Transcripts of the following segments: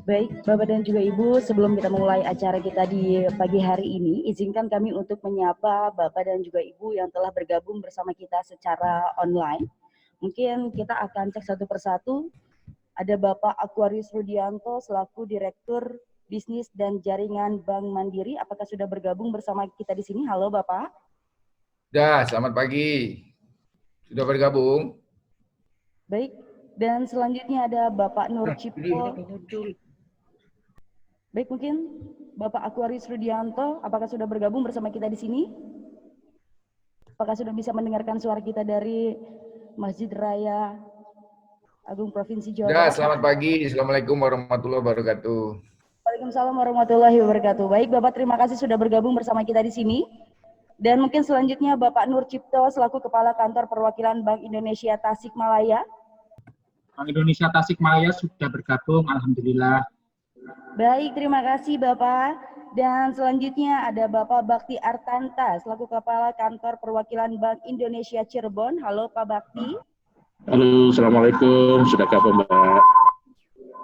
Baik, Bapak dan juga Ibu, sebelum kita mulai acara kita di pagi hari ini, izinkan kami untuk menyapa Bapak dan juga Ibu yang telah bergabung bersama kita secara online. Mungkin kita akan cek satu persatu. Ada Bapak Aquarius Rudianto selaku Direktur Bisnis dan Jaringan Bank Mandiri. Apakah sudah bergabung bersama kita di sini? Halo Bapak. Sudah, selamat pagi. Sudah bergabung? Baik, dan selanjutnya ada Bapak Nur Cipto. Baik, mungkin Bapak Aquarius Rudianto, apakah sudah bergabung bersama kita di sini? Apakah sudah bisa mendengarkan suara kita dari Masjid Raya Agung Provinsi Jawa Barat? Selamat pagi. Assalamualaikum warahmatullahi wabarakatuh. Waalaikumsalam warahmatullahi wabarakatuh. Baik, Bapak, terima kasih sudah bergabung bersama kita di sini. Dan mungkin selanjutnya Bapak Nur Cipto selaku Kepala Kantor Perwakilan Bank Indonesia Tasikmalaya. Bank Indonesia Tasikmalaya sudah bergabung, alhamdulillah. Baik, terima kasih Bapak. Dan selanjutnya ada Bapak Bakti Artanta selaku Kepala Kantor Perwakilan Bank Indonesia Cirebon. Halo Pak Bakti. Halo, Assalamualaikum. Sudah kapan Mbak?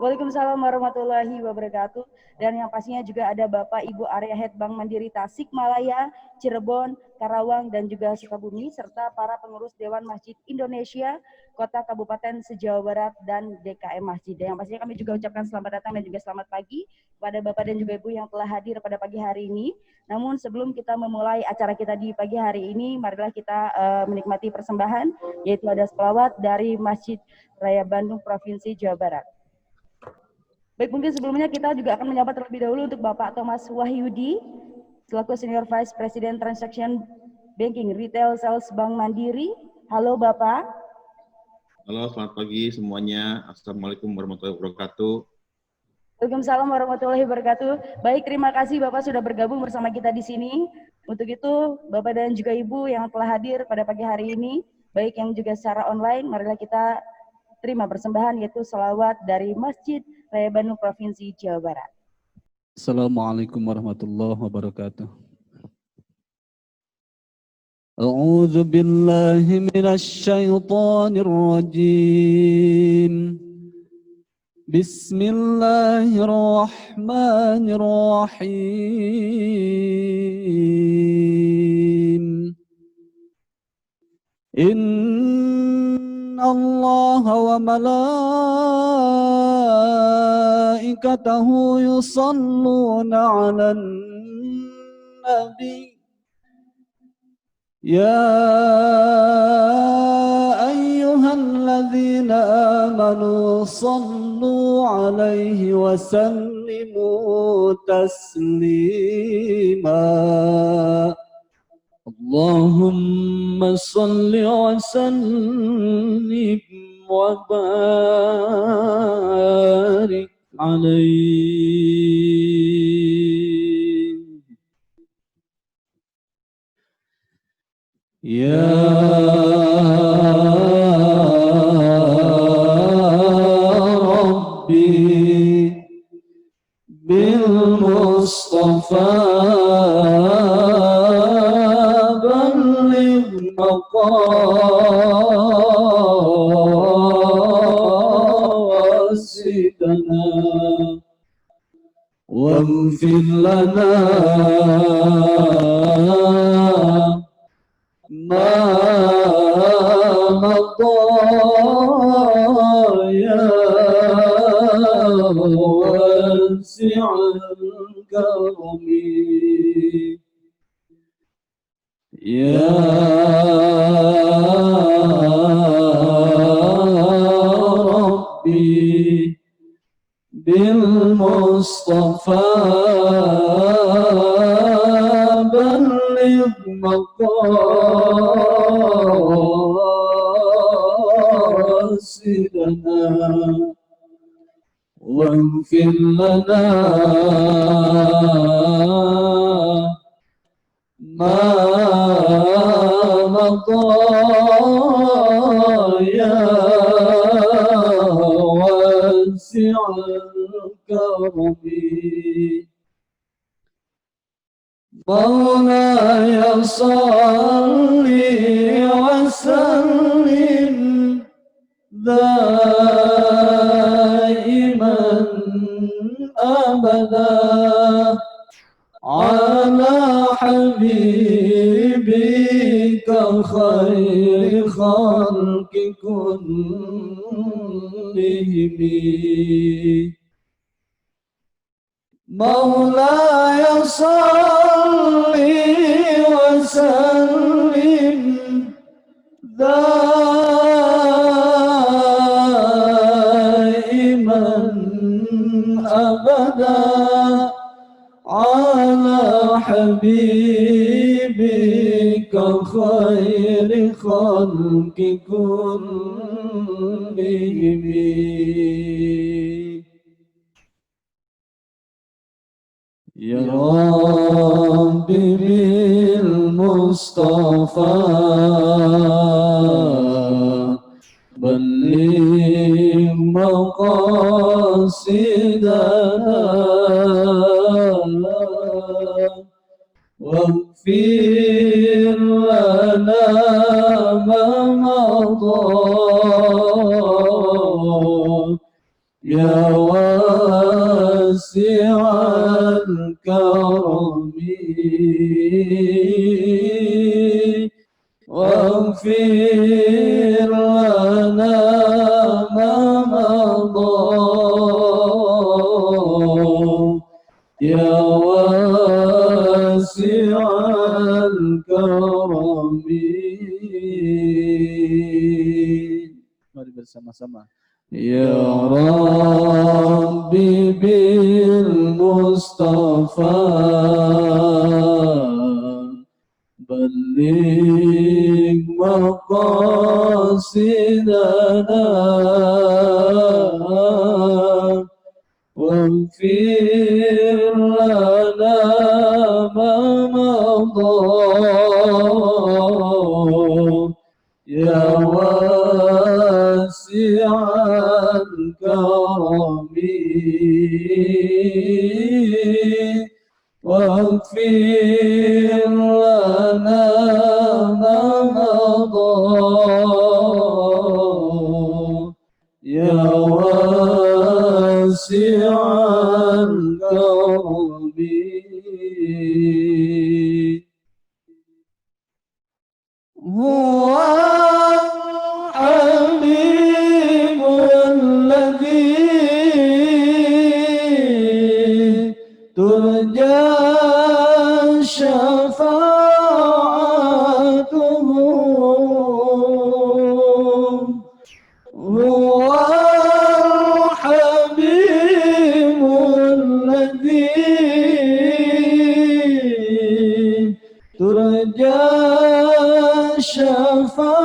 Waalaikumsalam warahmatullahi wabarakatuh. Dan yang pastinya juga ada Bapak Ibu Area Head Bank Mandiri Tasikmalaya, Cirebon, Karawang, dan juga Sukabumi, serta para pengurus Dewan Masjid Indonesia, Kota Kabupaten se-Jawa Barat, dan DKM Masjid. Dan yang pastinya kami juga ucapkan selamat datang dan juga selamat pagi kepada Bapak dan juga Ibu yang telah hadir pada pagi hari ini. Namun sebelum kita memulai acara kita di pagi hari ini, marilah kita menikmati persembahan, yaitu ada selawat dari Masjid Raya Bandung Provinsi Jawa Barat. Baik, mungkin sebelumnya kita juga akan menyapa terlebih dahulu untuk Bapak Thomas Wahyudi, selaku Senior Vice President Transaction Banking Retail Sales Bank Mandiri. Halo Bapak. Halo, selamat pagi semuanya. Assalamualaikum warahmatullahi wabarakatuh. Waalaikumsalam warahmatullahi wabarakatuh. Baik, terima kasih Bapak sudah bergabung bersama kita di sini. Untuk itu, Bapak dan juga Ibu yang telah hadir pada pagi hari ini, baik yang juga secara online, marilah kita terima persembahan yaitu selawat dari Masjid Raya Bandung Provinsi Jawa Barat. Assalamualaikum warahmatullahi wabarakatuh. A'udzu billahi minasy syaithanir rajim. Bismillahirrahmanirrahim. Allah wa malaikatahu yusalluna 'alan nabi ya ayyuhalladzina amanu sallu 'alaihi wa sallimu taslima. Allahumma salli wa sallim wa barik alaihi. Ya Rabbi bil Mustafa maqasidana waghfir lana ma madaya wasi'al karami. Ya Rabbi bil Mustafa balligh maqasidana waghfir lana ma madaya wasi'al karami. Maulaya salli wa sallim daiman أبدا على حبيبك خير خلق كلهم مولاي صل وسلم دائما أبدا على حبيبك خير خلق كلهم يا رب بالمصطفى بلغ مقاصدنا واغفر لنا ما مضى يا واسع الكرم واغفر لنا ما مضى يا واسع الكرم. Mari bersama-sama. Ya Rabbi bil Mustafa balligh maqasidana waghfir lana ma madha ya wasi'al karami واغفر لنا ما مضى يا واسع الكرم. هو الحبيب الذي ترجى شفاعته هو الحبيب الذي ترجى شفاعته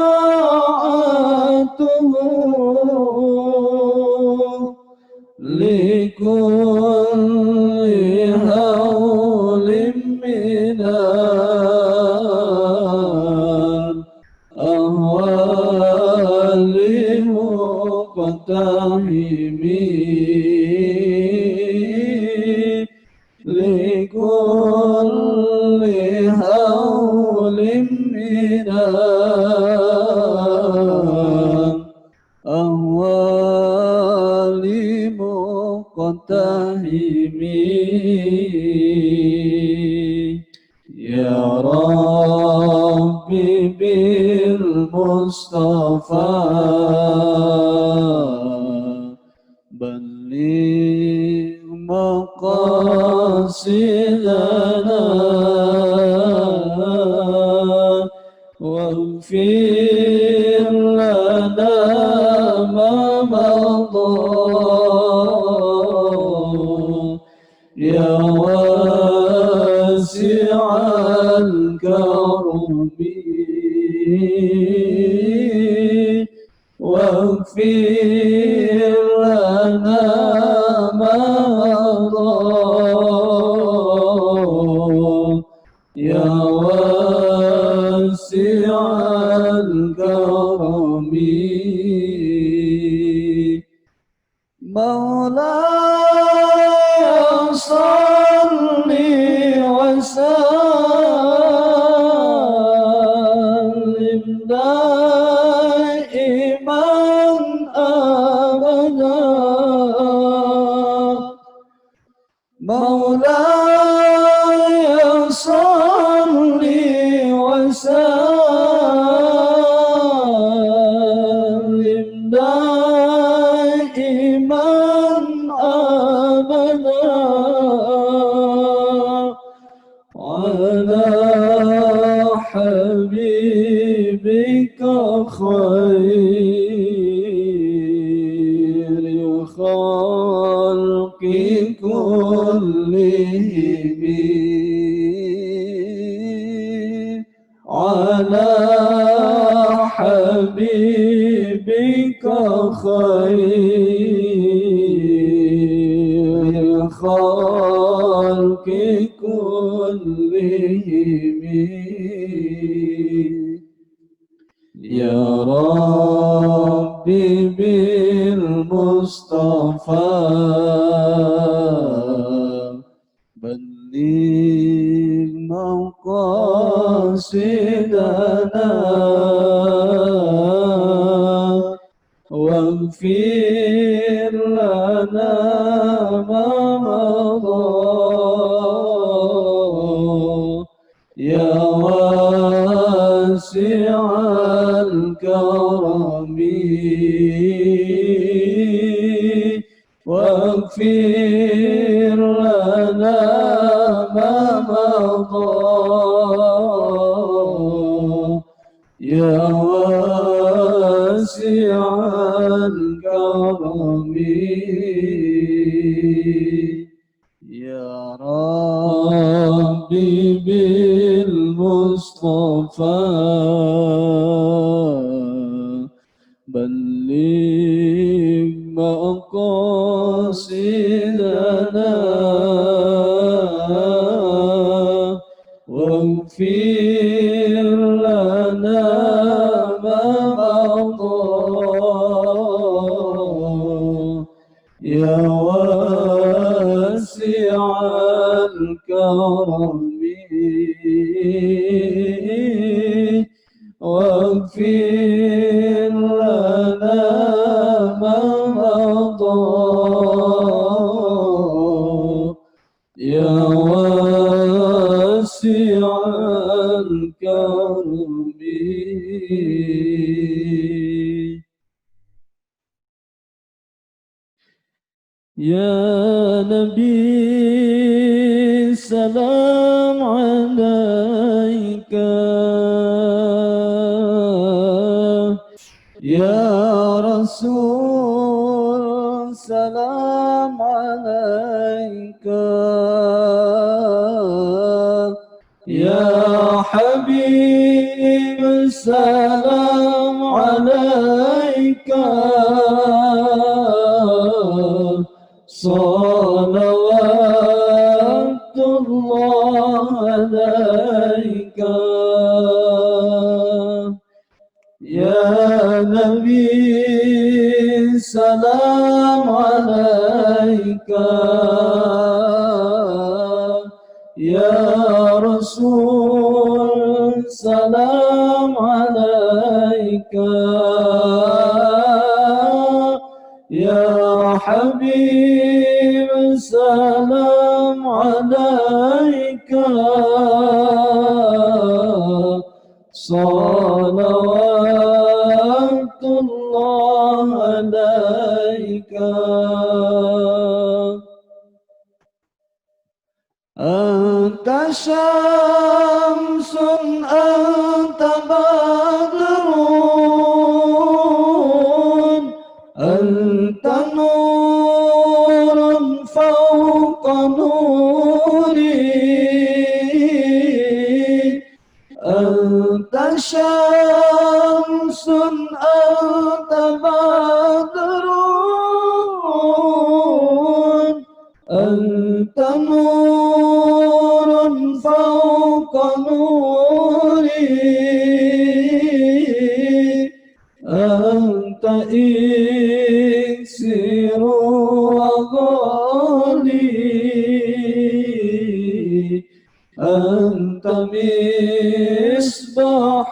لكل هول من الأهوال مقتحم لكل هول من الأهوال مقتحم يا ربي بالمصطفى بلغ مقاصدنا واغفر لنا ما مضى يا واسع الكرم واغفر لنا ما مضى يا واسع الكرم. مولاي صل وسلم دائما أبدا مولاي صل وسلم دائما أبدا على حبيبك خير الخلق كلهم على حبيبك خير الخلق كلهم يا ربي بالمصطفى بلغ مقاصدنا واغفر لنا ما مضى يا واسع الكرم واغفر لنا ما مضى يا واسع الكرم يا ربي بالمصطفى بلغ مقاصدنا واغفر لنا ما مضى يا واسع الكرم واغفر لنا ما مضى يا واسع الكرم يا نبي سلام عليك يا رسول سلام عليك يا حبيب سلام عليك صلوات الله عليك يا نبي سلام عليك يا رسول سلام عليك يا حبيب سلام عليك صلوات الله عليك أنت شمس أنت بدر أنت نور فوق نوري أنت شمس أنت بدر أنت نور فوق نوري أنت إكسير وغالي أنت مصباح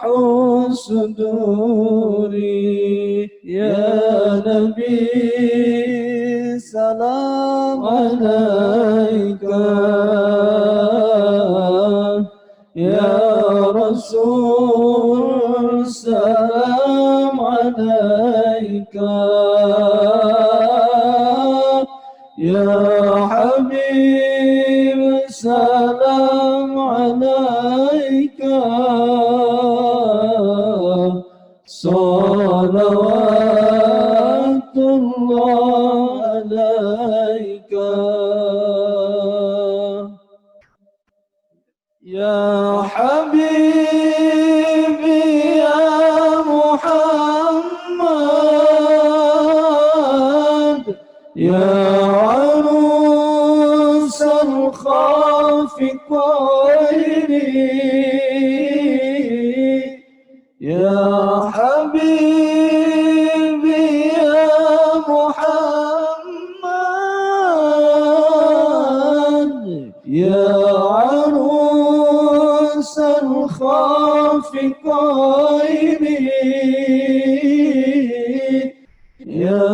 صدوري يا نبي السلام عليك يا رسول السلام عليك يا حبيب السلام عليك صلوات الله عليك يا حبيبي يا محمد يا عروس الخافقين يا حبيبي يا محمد يا عروس الخافقين يا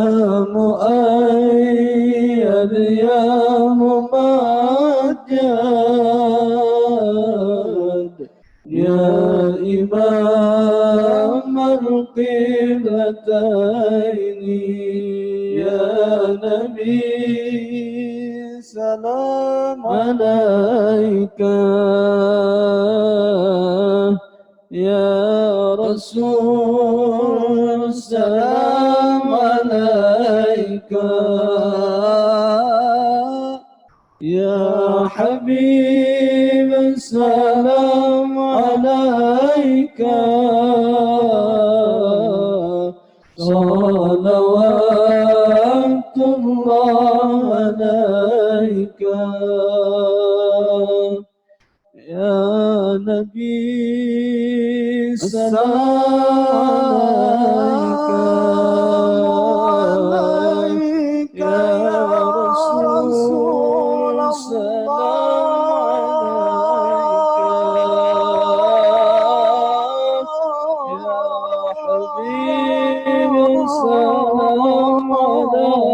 مؤيد يا ممجد يا إمام القبلتين يا نبي سلام عليك يا رسول سلام عليك يا حبيب السلام عليك صلوات الله عليك يا نبي السلام عليك يا رسول السلام عليك يا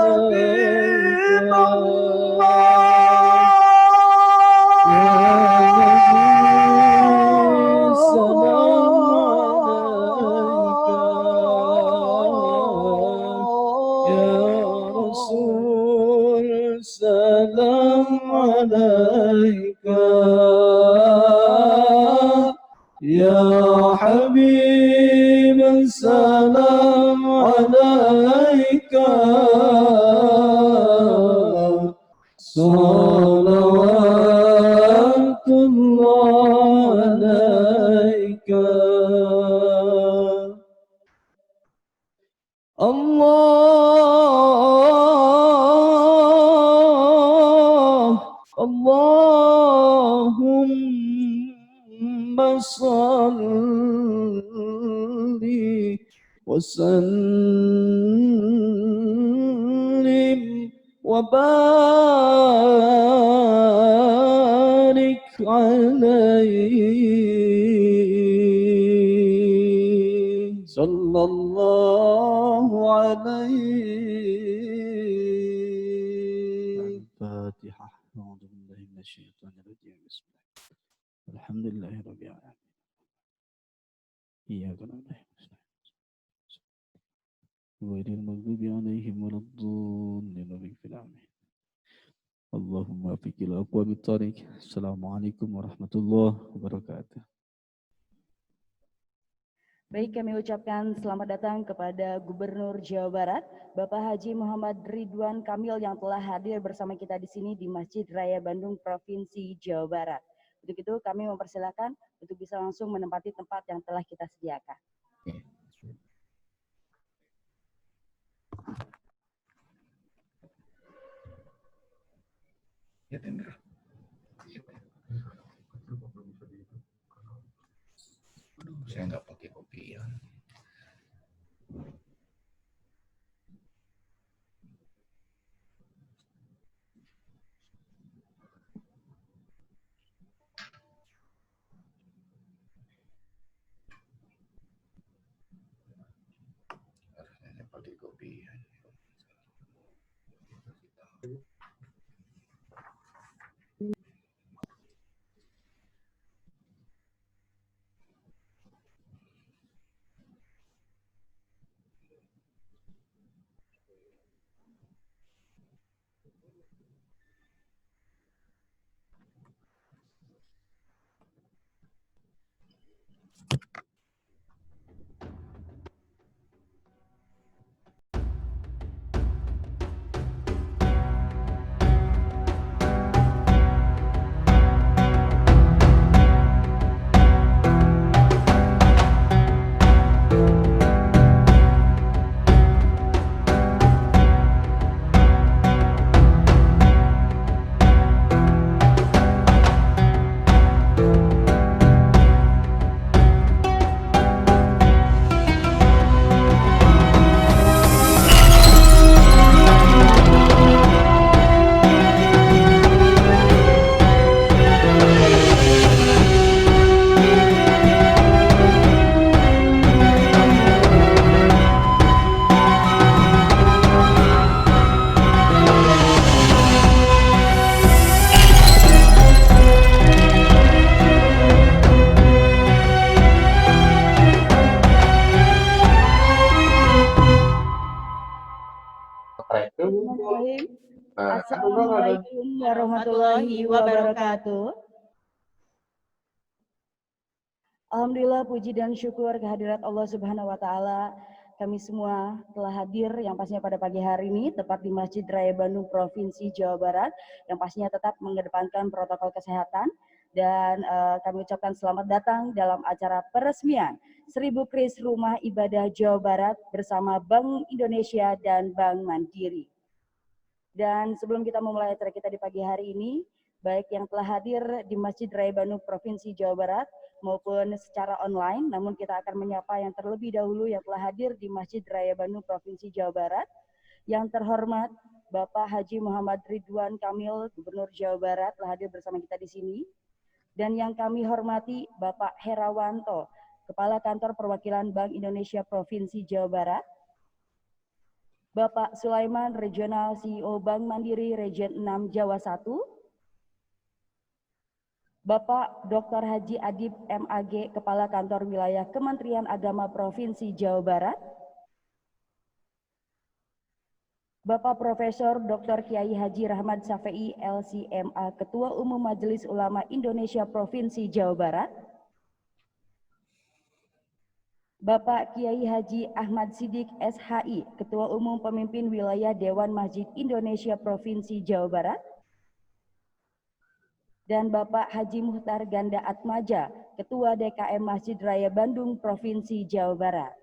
حبيب السلام عليك يا حبيب السلام عليك صلوات الله عليك اللهم صل وسلم وبارك عليه صلى الله عليه. الفاتحة. أعوذ بالله من الشيطان الرجيم. بسم الله الحمد لله رب العالمين. إياك نعبد غير المغضوب عليهم ولا الضالين آمين. اللهم وفق الأقوام الطريق. السلام عليكم ورحمة الله وبركاته. Baik, kami ucapkan selamat datang kepada Gubernur Jawa Barat, Bapak Haji Muhammad Ridwan Kamil yang telah hadir bersama kita di sini di Masjid Raya Bandung, Provinsi Jawa Barat. Untuk itu kami mempersilakan untuk bisa langsung menempati tempat yang telah kita sediakan. Ya, Tendra. Saya nggak pakai kopian. Bismillahirrahmanirrahim. Assalamualaikum warahmatullahi wabarakatuh. Alhamdulillah, puji dan syukur kehadirat Allah Subhanahu wa Ta'ala. Kami semua telah hadir yang pastinya pada pagi hari ini, tepat di Masjid Raya Bandung, Provinsi Jawa Barat, yang pastinya tetap mengedepankan protokol kesehatan. Dan kami ucapkan selamat datang dalam acara peresmian 1000 Kris Rumah Ibadah Jawa Barat bersama Bank Indonesia dan Bank Mandiri. Dan sebelum kita memulai acara kita di pagi hari ini, baik yang telah hadir di Masjid Raya Bandung Provinsi Jawa Barat maupun secara online, namun kita akan menyapa yang terlebih dahulu yang telah hadir di Masjid Raya Bandung Provinsi Jawa Barat. Yang terhormat Bapak Haji Muhammad Ridwan Kamil, Gubernur Jawa Barat, telah hadir bersama kita di sini. Dan yang kami hormati Bapak Herawanto, Kepala Kantor Perwakilan Bank Indonesia Provinsi Jawa Barat. Bapak Sulaiman, Regional CEO Bank Mandiri Region 6 Jawa 1. Bapak Dr. Haji Adib MAG, Kepala Kantor Wilayah Kementerian Agama Provinsi Jawa Barat. Bapak Profesor Dr. Kiai Haji Rahmat Syafei LCMA, Ketua Umum Majelis Ulama Indonesia Provinsi Jawa Barat. Bapak Kiai Haji Ahmad Siddiq SHI, Ketua Umum Pemimpin Wilayah Dewan Masjid Indonesia Provinsi Jawa Barat. Dan Bapak Haji Muhtar Ganda Atmaja, Ketua DKM Masjid Raya Bandung Provinsi Jawa Barat.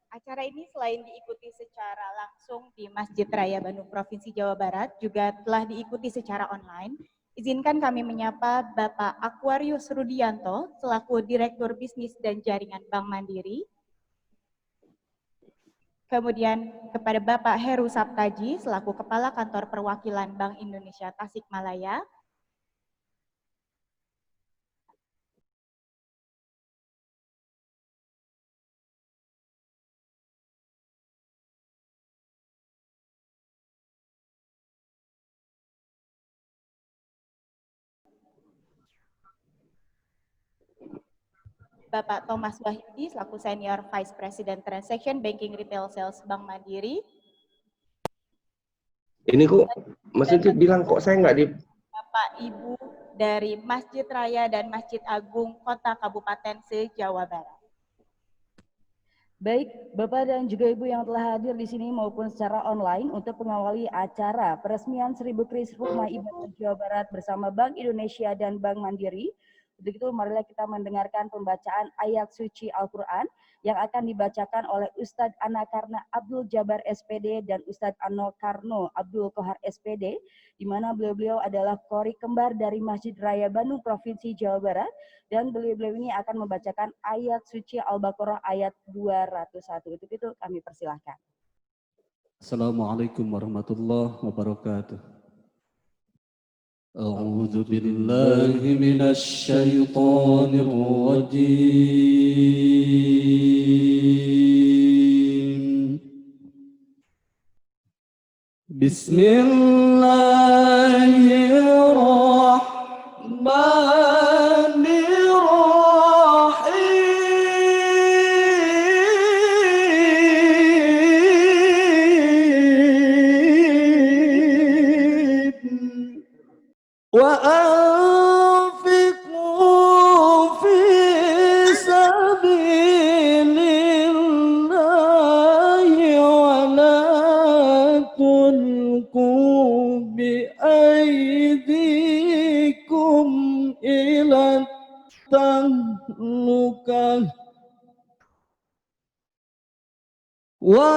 Acara ini selain diikuti secara langsung di Masjid Raya Bandung Provinsi Jawa Barat, juga telah diikuti secara online. Izinkan kami menyapa Bapak Aquarius Rudianto, selaku Direktur Bisnis dan Jaringan Bank Mandiri. Kemudian kepada Bapak Heru Saptaji, selaku Kepala Kantor Perwakilan Bank Indonesia Tasikmalaya. Bapak Thomas Wahyudi selaku Senior Vice President Transaction Banking Retail Sales Bank Mandiri. Ini kok Mas Ucip bilang kok saya nggak di... Bapak Ibu dari Masjid Raya dan Masjid Agung Kota Kabupaten se-Jawa Barat. Baik, Bapak dan juga Ibu yang telah hadir di sini maupun secara online untuk mengawali acara peresmian 1000 Kris Rumah Ibadah Jawa Barat bersama Bank Indonesia dan Bank Mandiri. Untuk itu, marilah kita mendengarkan pembacaan ayat suci Al-Quran yang akan dibacakan oleh Ustadz Anakarna Abdul Jabar SPD dan Ustadz Ano Karno Abdul Kohar SPD, di mana beliau-beliau adalah qori kembar dari Masjid Raya Bandung Provinsi Jawa Barat, dan beliau-beliau ini akan membacakan ayat suci Al-Baqarah ayat 201. Untuk itu kami persilahkan. Assalamualaikum warahmatullahi wabarakatuh. أعوذ بالله من الشيطان الرجيم بسم الله الرحمن الرحيم وأنفقوا في سبيل tahluka wa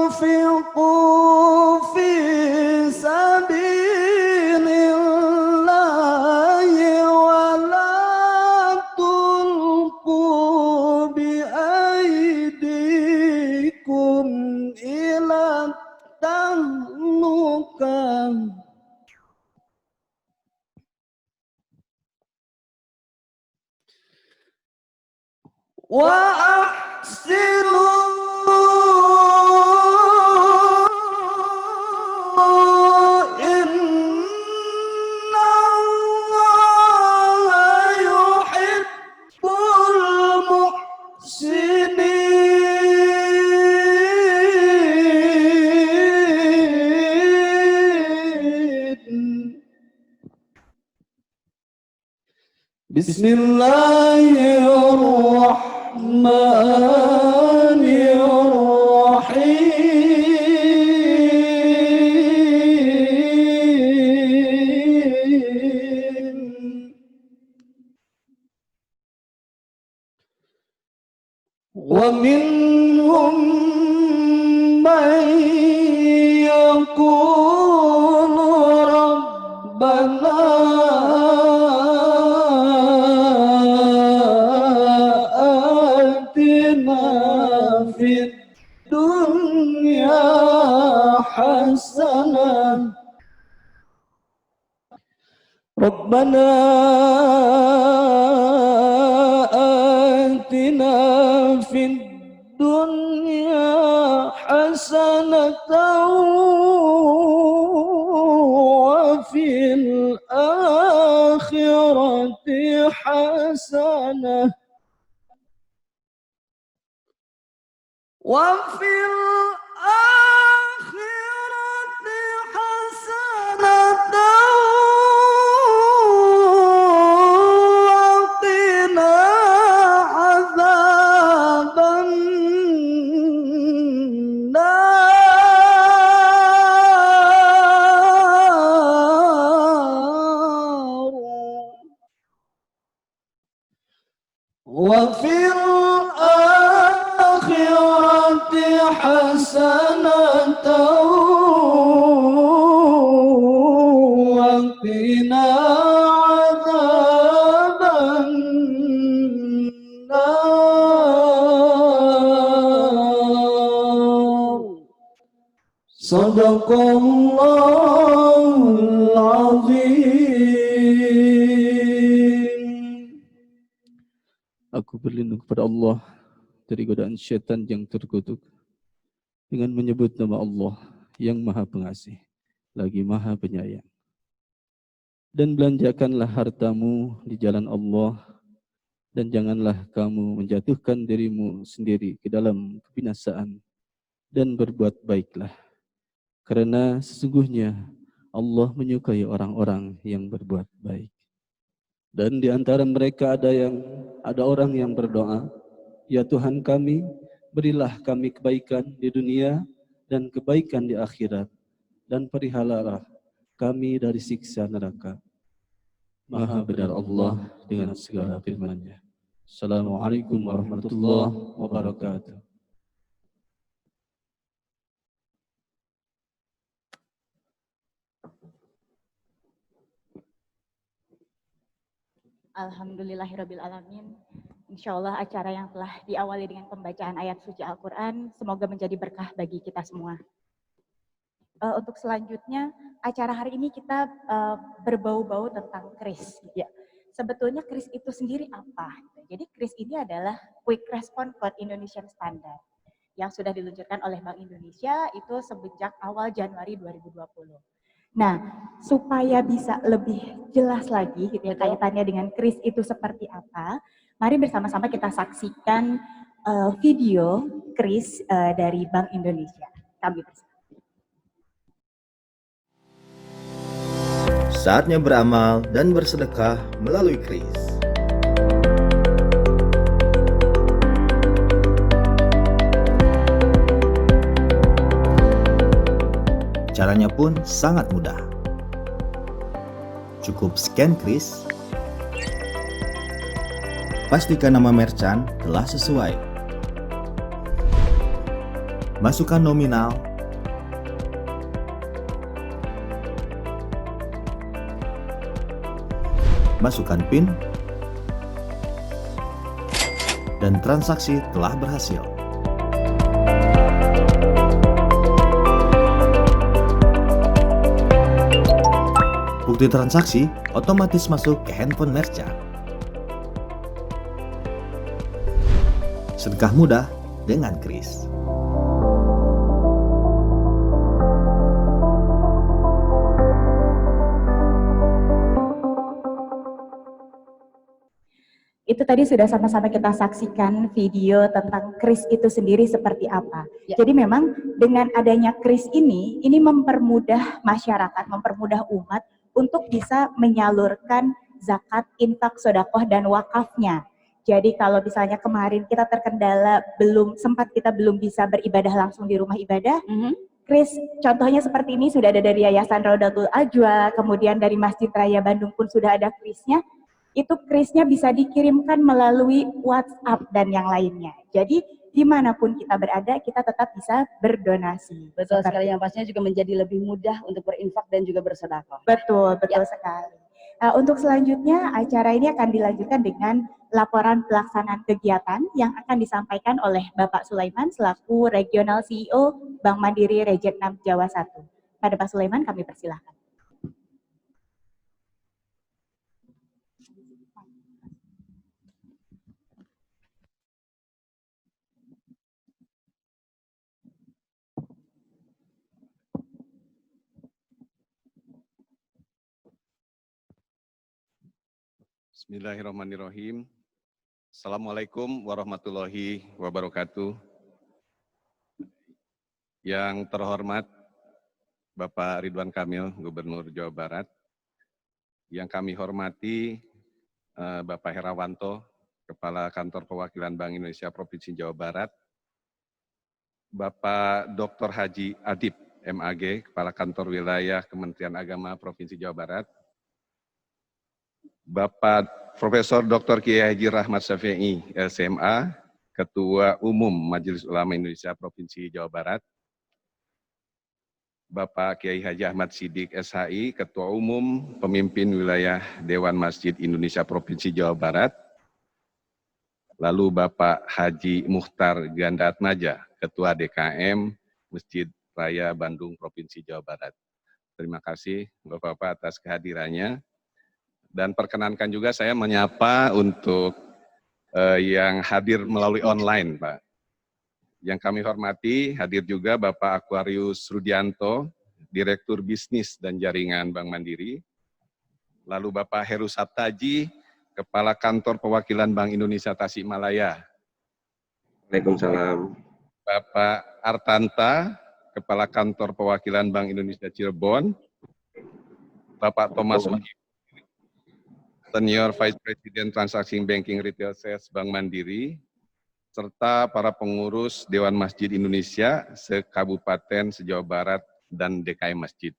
anfiqu fi sabilillahi wa la tulqu bi aydikum ila tahluka wa ahsinu inna Allaha yuhibbul muhsinin. Bismillahirrahmanirrahim. Wa minhum man yaqulu rabbana fid dunya hasanah Rabbana atina fid dunya hasanatan wa fil akhirati hasanah وفي الآخرة حسنة وقنا عذاب النار وفي حسنة وقنا عذاب النار Sadaqallahul azim. Aku berlindung kepada Allah dari godaan syaitan yang terkutuk dengan menyebut nama Allah yang Maha Pengasih lagi Maha Penyayang. Dan belanjakanlah hartamu di jalan Allah dan janganlah kamu menjatuhkan dirimu sendiri ke dalam kebinasaan dan berbuat baiklah karena sesungguhnya Allah menyukai orang-orang yang berbuat baik. Dan di antara mereka ada orang yang berdoa, ya Tuhan kami, berilah kami kebaikan di dunia dan kebaikan di akhirat, dan perihalalah kami dari siksa neraka. Maha benar Allah dengan segala firman-Nya. Assalamualaikum warahmatullahi wabarakatuh. Alhamdulillahirrabbilalamin. Insya Allah acara yang telah diawali dengan pembacaan ayat suci Al-Quran semoga menjadi berkah bagi kita semua. Untuk selanjutnya, acara hari ini kita berbau-bau tentang KRIS. Ya, sebetulnya KRIS itu sendiri apa? Jadi KRIS ini adalah Quick Response Code Indonesian Standard yang sudah diluncurkan oleh Bank Indonesia itu sejak awal Januari 2020. Nah, supaya bisa lebih jelas lagi gitu ya, kaitannya dengan KRIS itu seperti apa, mari bersama-sama kita saksikan video KRIS dari Bank Indonesia. Kami bersama. Saatnya beramal dan bersedekah melalui KRIS. Caranya pun sangat mudah. Cukup scan KRIS, Pastikan nama merchant telah sesuai. Masukkan nominal, masukkan PIN, dan transaksi telah berhasil. Bukti transaksi otomatis masuk ke handphone merchant. Sedekah mudah dengan Kris. Itu tadi sudah sama-sama kita saksikan video tentang Kris itu sendiri seperti apa. Ya. Jadi memang dengan adanya Kris ini mempermudah masyarakat, mempermudah umat untuk bisa menyalurkan zakat, infak, sedekah dan wakafnya. Jadi kalau misalnya kemarin kita terkendala kita belum bisa beribadah langsung di rumah ibadah, Kris contohnya seperti ini sudah ada dari Yayasan Raudatul Ajwa, kemudian dari Masjid Raya Bandung pun sudah ada Krisnya. Itu Krisnya bisa dikirimkan melalui WhatsApp dan yang lainnya. Jadi dimanapun kita berada, kita tetap bisa berdonasi. Betul sekali, yang pastinya juga menjadi lebih mudah untuk berinfak dan juga bersedekah. Betul sekali. Untuk selanjutnya, acara ini akan dilanjutkan dengan laporan pelaksanaan kegiatan yang akan disampaikan oleh Bapak Sulaiman selaku Regional CEO Bank Mandiri Region 6 Jawa 1. Pada Pak Sulaiman kami persilahkan. Bismillahirrahmanirrahim. Assalamualaikum warahmatullahi wabarakatuh. Yang terhormat Bapak Ridwan Kamil, Gubernur Jawa Barat. Yang kami hormati Bapak Herawanto, Kepala Kantor Perwakilan Bank Indonesia Provinsi Jawa Barat. Bapak Dr. Haji Adib, MAG, Kepala Kantor Wilayah Kementerian Agama Provinsi Jawa Barat. Bapak Profesor Dr. Kiai Haji Rahmat Syafi'i, LCMA, Ketua Umum Majelis Ulama Indonesia Provinsi Jawa Barat. Bapak Kiai Haji Ahmad Siddiq, SHI, Ketua Umum Pemimpin Wilayah Dewan Masjid Indonesia Provinsi Jawa Barat. Lalu Bapak Haji Mukhtar Ganda Atmaja, Ketua DKM Masjid Raya Bandung Provinsi Jawa Barat. Terima kasih Bapak-Bapak atas kehadirannya. Dan perkenankan juga saya menyapa untuk yang hadir melalui online, Pak. Yang kami hormati, hadir juga Bapak Aquarius Rudianto, Direktur Bisnis dan Jaringan Bank Mandiri. Lalu Bapak Heru Sabtaji, Kepala Kantor Perwakilan Bank Indonesia Tasikmalaya. Waalaikumsalam. Bapak Artanta, Kepala Kantor Perwakilan Bank Indonesia Cirebon. Bapak Thomas Wahid, Senior Vice President Transaction Banking Retail Sales Bank Mandiri, serta para pengurus Dewan Masjid Indonesia se-Kabupaten, se-Jawa Barat, dan DKM Masjid.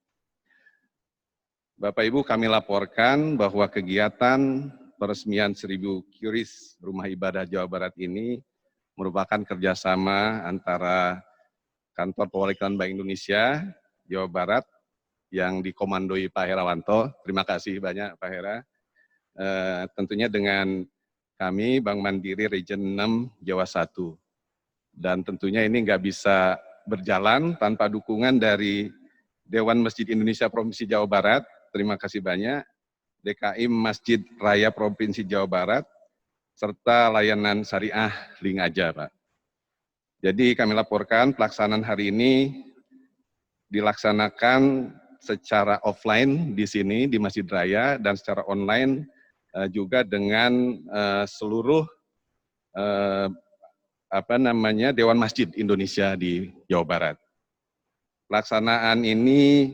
Bapak Ibu, kami laporkan bahwa kegiatan peresmian 1000 QRIS Rumah Ibadah Jawa Barat ini merupakan kerjasama antara Kantor Perwakilan Bank Indonesia Jawa Barat yang dikomandoi Pak Herawanto. Terima kasih banyak Pak Hera. Tentunya dengan kami Bank Mandiri Region 6 Jawa 1. Dan tentunya ini nggak bisa berjalan tanpa dukungan dari Dewan Masjid Indonesia Provinsi Jawa Barat. Terima kasih banyak. DKI Masjid Raya Provinsi Jawa Barat, serta layanan syariah Link Aja, Pak. Jadi kami laporkan pelaksanaan hari ini dilaksanakan secara offline di sini, di Masjid Raya, dan secara online juga dengan seluruh Dewan Masjid Indonesia di Jawa Barat. Pelaksanaan ini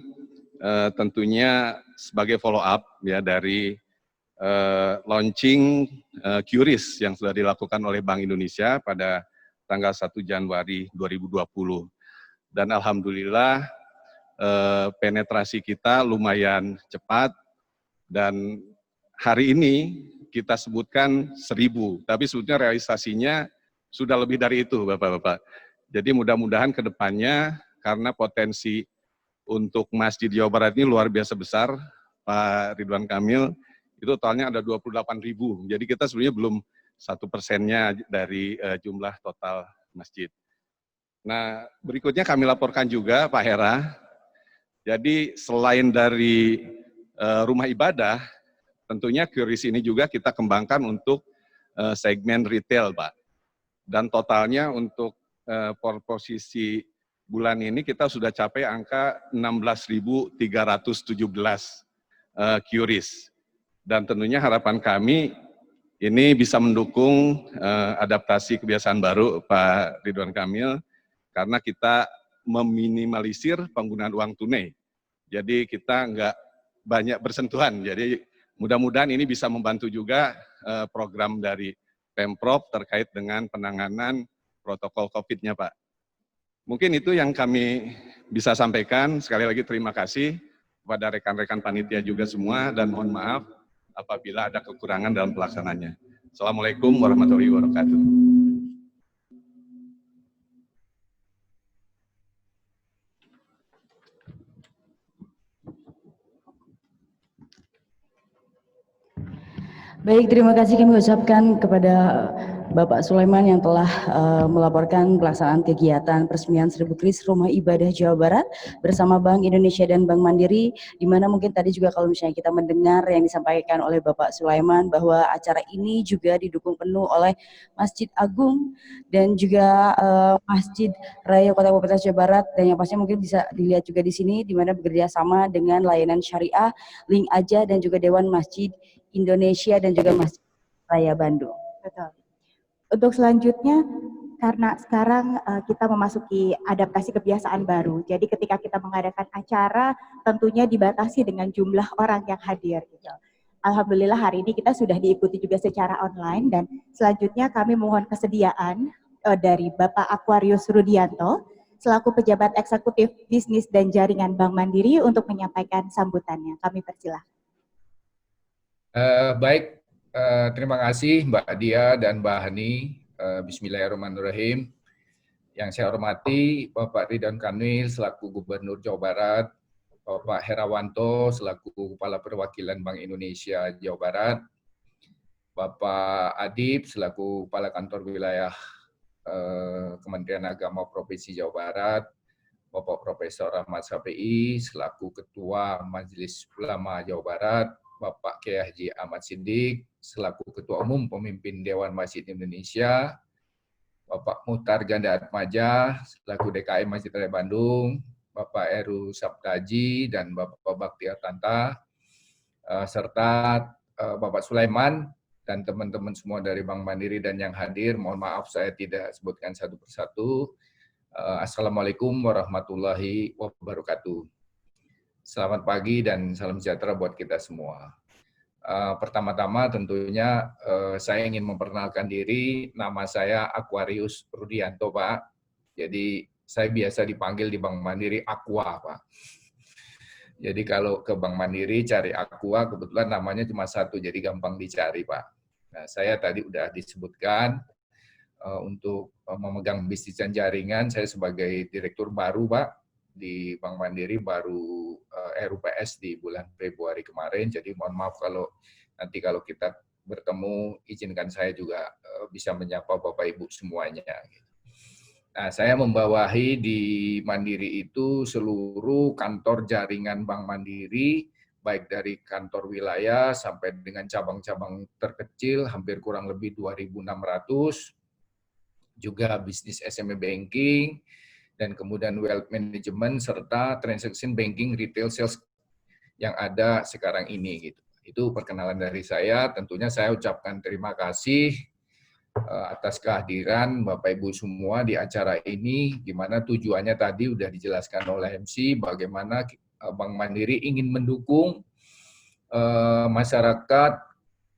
tentunya sebagai follow up ya dari launching QRIS yang sudah dilakukan oleh Bank Indonesia pada tanggal 1 Januari 2020. Dan alhamdulillah penetrasi kita lumayan cepat, dan hari ini kita sebutkan 1.000, tapi sebetulnya realisasinya sudah lebih dari itu, Bapak-Bapak. Jadi mudah-mudahan ke depannya, karena potensi untuk Masjid Jawa Barat ini luar biasa besar, Pak Ridwan Kamil, itu totalnya ada 28.000. Jadi kita sebenarnya belum 1%-nya dari jumlah total masjid. Nah, berikutnya kami laporkan juga, Pak Hera. Jadi selain dari rumah ibadah, tentunya QRIS ini juga kita kembangkan untuk segmen retail, Pak. Dan totalnya untuk posisi bulan ini kita sudah capai angka 16.317 QRIS. Dan tentunya harapan kami ini bisa mendukung adaptasi kebiasaan baru Pak Ridwan Kamil, karena kita meminimalisir penggunaan uang tunai. Jadi kita nggak banyak bersentuhan. Jadi mudah-mudahan ini bisa membantu juga program dari Pemprov terkait dengan penanganan protokol COVID-nya, Pak. Mungkin itu yang kami bisa sampaikan. Sekali lagi terima kasih kepada rekan-rekan panitia juga semua, dan mohon maaf apabila ada kekurangan dalam pelaksananya. Assalamualaikum warahmatullahi wabarakatuh. Baik, terima kasih kami ucapkan kepada Bapak Sulaiman yang telah melaporkan pelaksanaan kegiatan peresmian 1000 QRIS Rumah Ibadah Jawa Barat bersama Bank Indonesia dan Bank Mandiri, di mana mungkin tadi juga kalau misalnya kita mendengar yang disampaikan oleh Bapak Sulaiman bahwa acara ini juga didukung penuh oleh Masjid Agung dan juga Masjid Raya Kota Kabupaten Jawa Barat, dan yang pastinya mungkin bisa dilihat juga di sini, di mana bekerja sama dengan layanan syariah, Link Aja, dan juga Dewan Masjid Indonesia dan juga Masjid Raya Bandung. Betul. Untuk selanjutnya, karena sekarang kita memasuki adaptasi kebiasaan baru, jadi ketika kita mengadakan acara tentunya dibatasi dengan jumlah orang yang hadir. Gitu. Alhamdulillah hari ini kita sudah diikuti juga secara online, dan selanjutnya kami mohon kesediaan dari Bapak Aquarius Rudianto selaku pejabat eksekutif bisnis dan jaringan Bank Mandiri untuk menyampaikan sambutannya. Kami persilahkan. Baik, terima kasih Mbak Dia dan Mbak Hani. Bismillahirrahmanirrahim. Yang saya hormati Bapak Ridwan Kamil selaku Gubernur Jawa Barat, Bapak Herawanto selaku Kepala Perwakilan Bank Indonesia Jawa Barat, Bapak Adib selaku Kepala Kantor Wilayah Kementerian Agama Provinsi Jawa Barat, Bapak Profesor Ahmad Syafi'i selaku Ketua Majelis Ulama Jawa Barat, Bapak Kiai Haji Ahmad Siddiq selaku Ketua Umum Pemimpin Dewan Masjid Indonesia, Bapak Muhtar Ganda Atmaja selaku DKM Masjid Raya Bandung, Bapak Eru Sabtaji dan Bapak Baktiar Tanta, serta Bapak Sulaiman dan teman-teman semua dari Bank Mandiri dan yang hadir. Mohon maaf saya tidak sebutkan satu persatu. Assalamualaikum warahmatullahi wabarakatuh. Selamat pagi dan salam sejahtera buat kita semua. Pertama-tama tentunya saya ingin memperkenalkan diri. Nama saya Aquarius Rudianto, Pak. Jadi saya biasa dipanggil di Bank Mandiri Aqua, Pak. Jadi kalau ke Bank Mandiri cari Aqua, kebetulan namanya cuma satu, jadi gampang dicari, Pak. Nah, saya tadi udah disebutkan untuk memegang bisnis dan jaringan, saya sebagai direktur baru, Pak, di Bank Mandiri baru RUPS di bulan Februari kemarin, jadi mohon maaf kalau nanti kalau kita bertemu, izinkan saya juga bisa menyapa Bapak Ibu semuanya. Nah, saya membawahi di Mandiri itu seluruh kantor jaringan Bank Mandiri, baik dari kantor wilayah sampai dengan cabang-cabang terkecil, hampir kurang lebih 2.600, juga bisnis SME banking, dan kemudian wealth management, serta transaction banking retail sales yang ada sekarang ini. Gitu. Itu perkenalan dari saya. Tentunya saya ucapkan terima kasih atas kehadiran Bapak Ibu semua di acara ini, di mana tujuannya tadi sudah dijelaskan oleh MC, bagaimana Bank Mandiri ingin mendukung masyarakat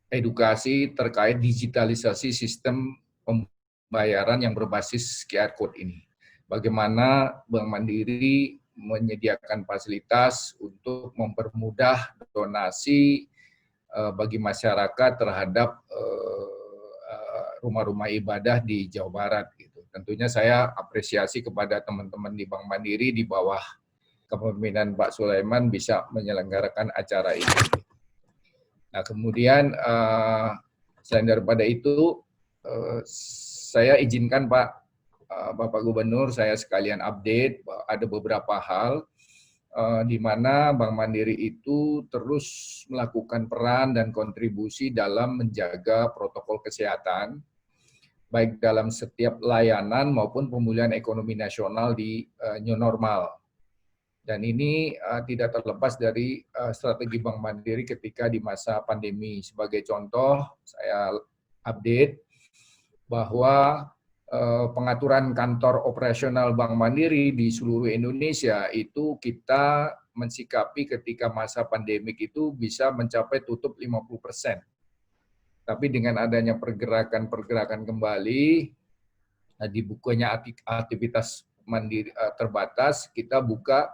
edukasi terkait digitalisasi sistem pembayaran yang berbasis QR Code ini. Bagaimana Bank Mandiri menyediakan fasilitas untuk mempermudah donasi bagi masyarakat terhadap rumah-rumah ibadah di Jawa Barat gitu. Tentunya saya apresiasi kepada teman-teman di Bank Mandiri di bawah kepemimpinan Pak Sulaiman bisa menyelenggarakan acara ini. Nah, kemudian selain daripada itu, saya izinkan Bapak Gubernur, saya sekalian update ada beberapa hal di mana Bank Mandiri itu terus melakukan peran dan kontribusi dalam menjaga protokol kesehatan, baik dalam setiap layanan maupun pemulihan ekonomi nasional di new normal. Dan ini tidak terlepas dari strategi Bank Mandiri ketika di masa pandemi. Sebagai contoh, saya update bahwa pengaturan kantor operasional Bank Mandiri di seluruh Indonesia itu kita mensikapi ketika masa pandemik itu bisa mencapai tutup 50%. Tapi dengan adanya pergerakan kembali, dibukanya aktivitas mandiri terbatas, kita buka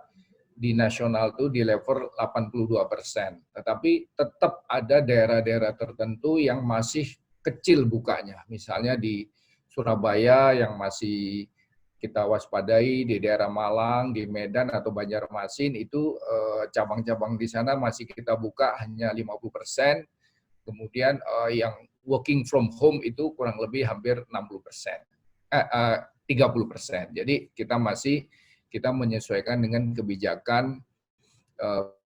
di nasional itu di level 82%. Tetapi tetap ada daerah-daerah tertentu yang masih kecil bukanya. Misalnya di Surabaya yang masih kita waspadai, di daerah Malang, di Medan atau Banjarmasin itu cabang-cabang di sana masih kita buka hanya 50%. Kemudian yang working from home itu kurang lebih hampir 60%. 30%. Jadi kita menyesuaikan dengan kebijakan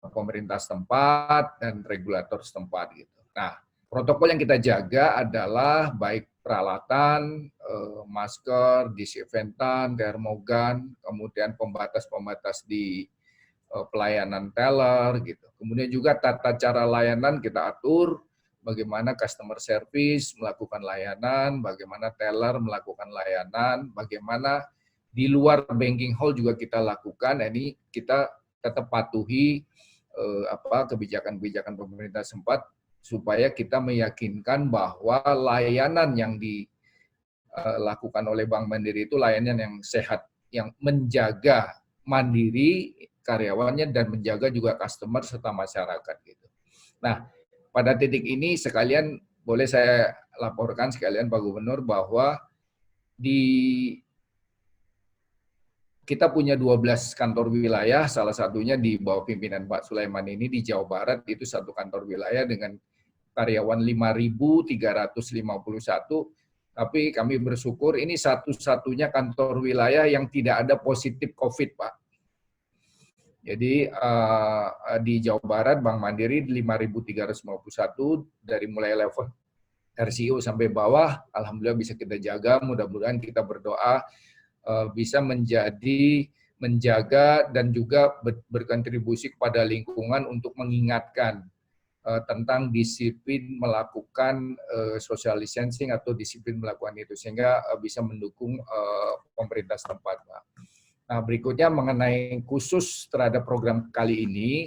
pemerintah setempat dan regulator setempat gitu. Nah, protokol yang kita jaga adalah baik peralatan, masker, disinfektan, termogan, kemudian pembatas-pembatas di pelayanan teller gitu. Kemudian juga tata cara layanan kita atur, bagaimana customer service melakukan layanan, bagaimana teller melakukan layanan, bagaimana di luar banking hall juga kita lakukan. Ini kita tetap patuhi kebijakan-kebijakan pemerintah setempat supaya kita meyakinkan bahwa layanan yang dilakukan oleh Bank Mandiri itu layanan yang sehat, yang menjaga mandiri karyawannya dan menjaga juga customer serta masyarakat gitu. Nah, pada titik ini sekalian boleh saya laporkan sekalian Pak Gubernur bahwa kita punya 12 kantor wilayah, salah satunya di bawah pimpinan Pak Sulaiman ini di Jawa Barat, itu satu kantor wilayah dengan karyawan 5.351, tapi kami bersyukur ini satu-satunya kantor wilayah yang tidak ada positif COVID, Pak. Jadi di Jawa Barat, Bank Mandiri 5.351 dari mulai level RCO sampai bawah, alhamdulillah bisa kita jaga. Mudah-mudahan kita berdoa bisa menjaga dan juga berkontribusi kepada lingkungan untuk mengingatkan tentang disiplin melakukan social distancing atau disiplin melakukan itu sehingga bisa mendukung pemerintah setempat, Pak. Nah, berikutnya mengenai khusus terhadap program kali ini,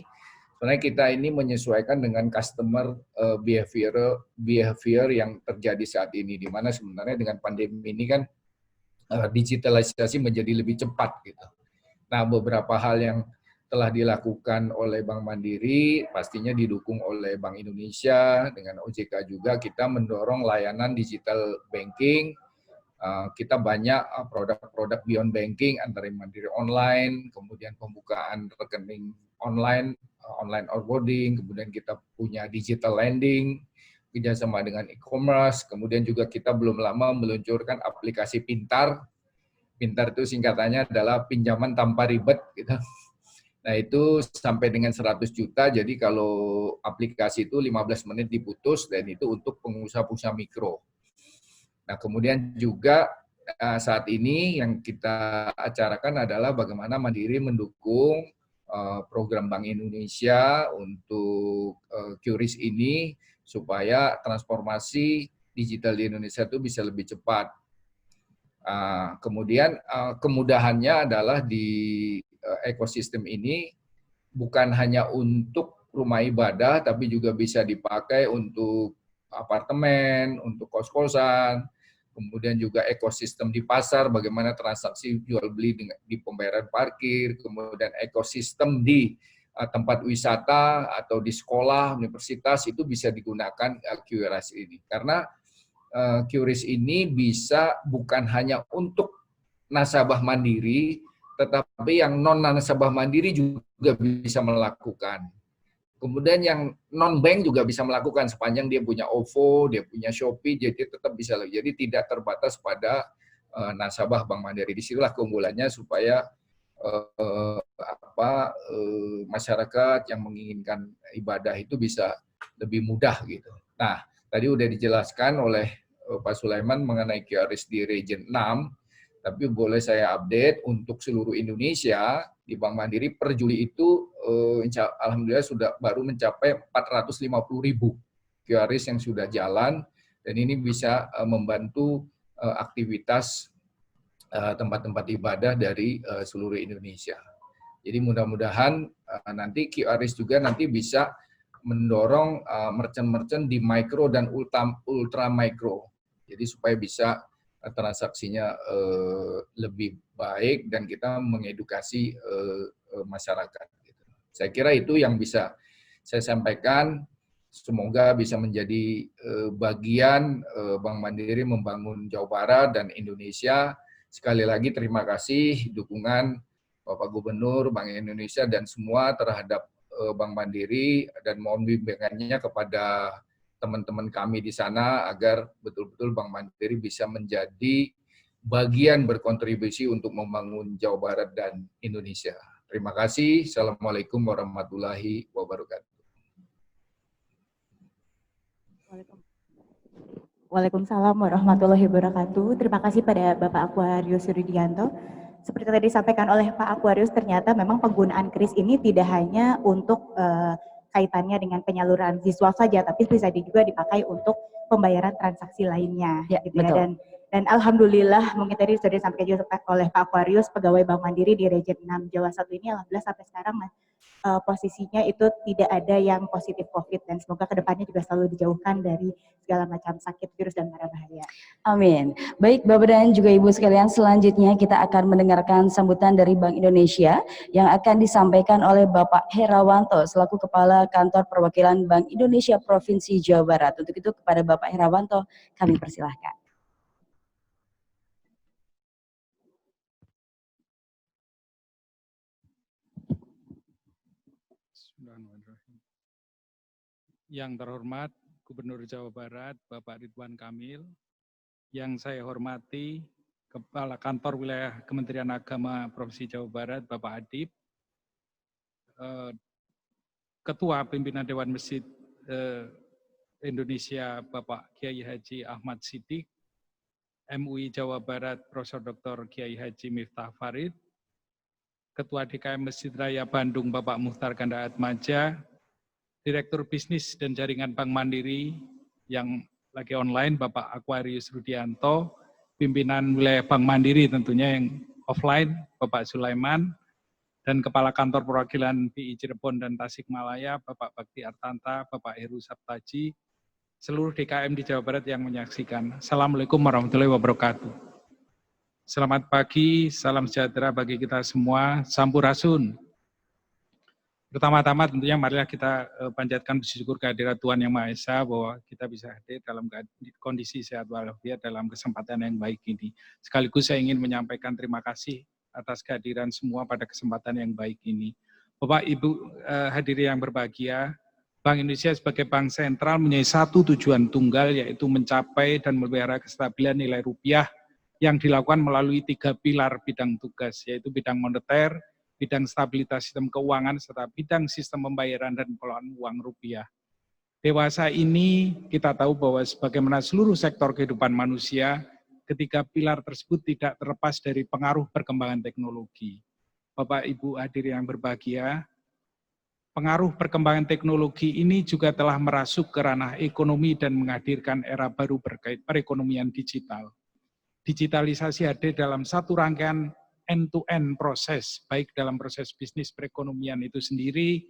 sebenarnya kita ini menyesuaikan dengan customer behavior yang terjadi saat ini, di mana sebenarnya dengan pandemi ini kan digitalisasi menjadi lebih cepat gitu. Nah, beberapa hal yang telah dilakukan oleh Bank Mandiri, pastinya didukung oleh Bank Indonesia, dengan OJK juga kita mendorong layanan digital banking. Kita banyak produk-produk beyond banking, antara Mandiri online, kemudian pembukaan rekening online, online onboarding, kemudian kita punya digital lending, kerjasama dengan e-commerce, kemudian juga kita belum lama meluncurkan aplikasi Pintar. Pintar itu singkatannya adalah pinjaman tanpa ribet gitu. Nah, itu sampai dengan 100 juta, jadi kalau aplikasi itu 15 menit diputus, dan itu untuk pengusaha-pengusaha mikro. Nah, kemudian juga saat ini yang kita acarakan adalah bagaimana Mandiri mendukung program Bank Indonesia untuk QRIS ini, supaya transformasi digital di Indonesia itu bisa lebih cepat. Kemudian kemudahannya adalah di ekosistem ini bukan hanya untuk rumah ibadah, tapi juga bisa dipakai untuk apartemen, untuk kos-kosan, kemudian juga ekosistem di pasar, bagaimana transaksi jual beli di pembayaran parkir, kemudian ekosistem di tempat wisata atau di sekolah, universitas itu bisa digunakan QRIS ini. Karena QRIS ini bisa bukan hanya untuk nasabah mandiri, tetapi yang non nasabah mandiri juga bisa melakukan. Kemudian yang non-bank juga bisa melakukan sepanjang dia punya OVO, dia punya Shopee, jadi tetap bisa. Jadi tidak terbatas pada nasabah Bank Mandiri. Disitulah keunggulannya supaya masyarakat yang menginginkan ibadah itu bisa lebih mudah gitu. Nah, tadi udah dijelaskan oleh Pak Sulaiman mengenai QRIS di Region 6, tapi boleh saya update untuk seluruh Indonesia di Bank Mandiri per Juli itu alhamdulillah sudah baru mencapai 450.000 QRIS yang sudah jalan, dan ini bisa membantu aktivitas tempat-tempat ibadah dari seluruh Indonesia. Jadi mudah-mudahan nanti QRIS juga nanti bisa mendorong merchant-merchant di micro dan ultra micro. Jadi supaya bisa transaksinya lebih baik dan kita mengedukasi masyarakat. Saya kira itu yang bisa saya sampaikan. Semoga bisa menjadi bagian Bank Mandiri membangun Jawa Barat dan Indonesia. Sekali lagi terima kasih dukungan Bapak Gubernur, Bank Indonesia, dan semua terhadap Bank Mandiri, dan mohon bimbingannya kepada teman-teman kami di sana agar betul-betul Bank Mandiri bisa menjadi bagian berkontribusi untuk membangun Jawa Barat dan Indonesia. Terima kasih. Assalamualaikum warahmatullahi wabarakatuh. Waalaikumsalam warahmatullahi wabarakatuh. Terima kasih pada Bapak Aquarius Rudianto. Seperti tadi disampaikan oleh Pak Aquarius, ternyata memang penggunaan QRIS ini tidak hanya untuk kaitannya dengan penyaluran siswa saja, tapi bisa juga dipakai untuk pembayaran transaksi lainnya. Ya, gitu betul. ya. Dan alhamdulillah, mungkin tadi sudah disampaikan juga oleh Pak Aquarius, pegawai Bank Mandiri di Region 6 Jawa 1 ini alhamdulillah sampai sekarang posisinya itu tidak ada yang positif COVID, dan semoga kedepannya juga selalu dijauhkan dari segala macam sakit, virus, dan mara bahaya. Amin. Baik Bapak dan juga Ibu sekalian, selanjutnya kita akan mendengarkan sambutan dari Bank Indonesia yang akan disampaikan oleh Bapak Herawanto selaku Kepala Kantor Perwakilan Bank Indonesia Provinsi Jawa Barat. Untuk itu kepada Bapak Herawanto kami persilahkan. Yang terhormat Gubernur Jawa Barat, Bapak Ridwan Kamil, yang saya hormati Kepala Kantor Wilayah Kementerian Agama Provinsi Jawa Barat, Bapak Adib, Ketua Pimpinan Dewan Masjid Indonesia, Bapak Kiai Haji Ahmad Siddiq, MUI Jawa Barat, Profesor Dr. Kiai Haji Miftah Farid, Ketua DKM Masjid Raya Bandung, Bapak Muhtar Ganda Atmaja, Direktur Bisnis dan Jaringan Bank Mandiri yang lagi online, Bapak Aquarius Rudianto, pimpinan wilayah Bank Mandiri tentunya yang offline, Bapak Sulaiman, dan Kepala Kantor Perwakilan BI Cirebon dan Tasikmalaya, Bapak Bakti Artanta, Bapak Heru Sabtaji, seluruh DKM di Jawa Barat yang menyaksikan. Assalamualaikum warahmatullahi wabarakatuh. Selamat pagi, salam sejahtera bagi kita semua, Sampurasun. Pertama-tama tentunya marilah kita panjatkan puji syukur kehadirat Tuhan Yang Maha Esa bahwa kita bisa hadir dalam kondisi sehat walafiat dalam kesempatan yang baik ini. Sekaligus saya ingin menyampaikan terima kasih atas kehadiran semua pada kesempatan yang baik ini. Bapak Ibu hadirin yang berbahagia, Bank Indonesia sebagai bank sentral mempunyai satu tujuan tunggal, yaitu mencapai dan memelihara kestabilan nilai rupiah yang dilakukan melalui 3 pilar bidang tugas, yaitu bidang moneter, bidang stabilitas sistem keuangan, serta bidang sistem pembayaran dan pengelolaan uang rupiah. Dewasa ini kita tahu bahwa sebagaimana seluruh sektor kehidupan manusia, ketiga pilar tersebut tidak terlepas dari pengaruh perkembangan teknologi. Bapak Ibu hadirin yang berbahagia, pengaruh perkembangan teknologi ini juga telah merasuk ke ranah ekonomi dan menghadirkan era baru berkait perekonomian digital. Digitalisasi hadir dalam satu rangkaian end-to-end proses, baik dalam proses bisnis perekonomian itu sendiri,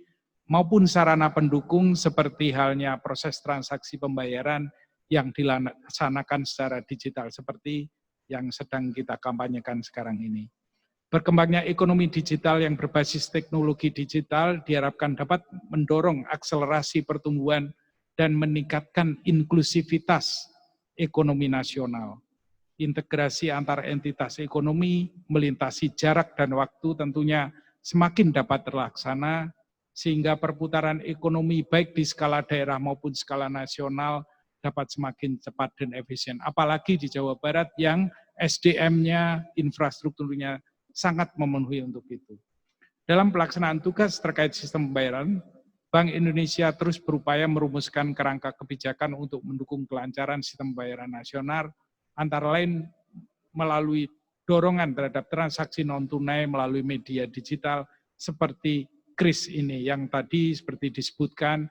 maupun sarana pendukung seperti halnya proses transaksi pembayaran yang dilaksanakan secara digital, seperti yang sedang kita kampanyekan sekarang ini. Berkembangnya ekonomi digital yang berbasis teknologi digital diharapkan dapat mendorong akselerasi pertumbuhan dan meningkatkan inklusivitas ekonomi nasional. Integrasi antar entitas ekonomi melintasi jarak dan waktu tentunya semakin dapat terlaksana, sehingga perputaran ekonomi baik di skala daerah maupun skala nasional dapat semakin cepat dan efisien. Apalagi di Jawa Barat yang SDM-nya, infrastrukturnya sangat memenuhi untuk itu. Dalam pelaksanaan tugas terkait sistem pembayaran, Bank Indonesia terus berupaya merumuskan kerangka kebijakan untuk mendukung kelancaran sistem pembayaran nasional, antara lain melalui dorongan terhadap transaksi non-tunai melalui media digital seperti KRIS ini, yang tadi seperti disebutkan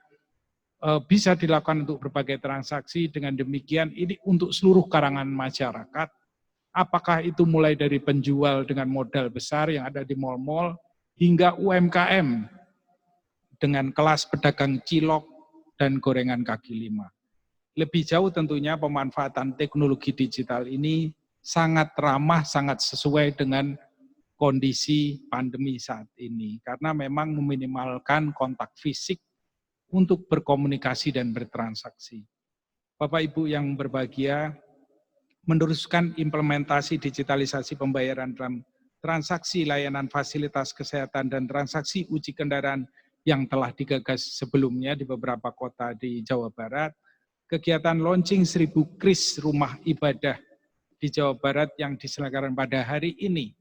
bisa dilakukan untuk berbagai transaksi. Dengan demikian ini untuk seluruh kalangan masyarakat, apakah itu mulai dari penjual dengan modal besar yang ada di mal-mal, hingga UMKM dengan kelas pedagang cilok dan gorengan kaki lima. Lebih jauh tentunya pemanfaatan teknologi digital ini sangat ramah, sangat sesuai dengan kondisi pandemi saat ini, karena memang meminimalkan kontak fisik untuk berkomunikasi dan bertransaksi. Bapak Ibu yang berbahagia, meneruskan implementasi digitalisasi pembayaran dalam transaksi layanan fasilitas kesehatan dan transaksi uji kendaraan yang telah digagas sebelumnya di beberapa kota di Jawa Barat, kegiatan launching 1000 KRIS rumah ibadah di Jawa Barat yang diselenggarakan pada hari ini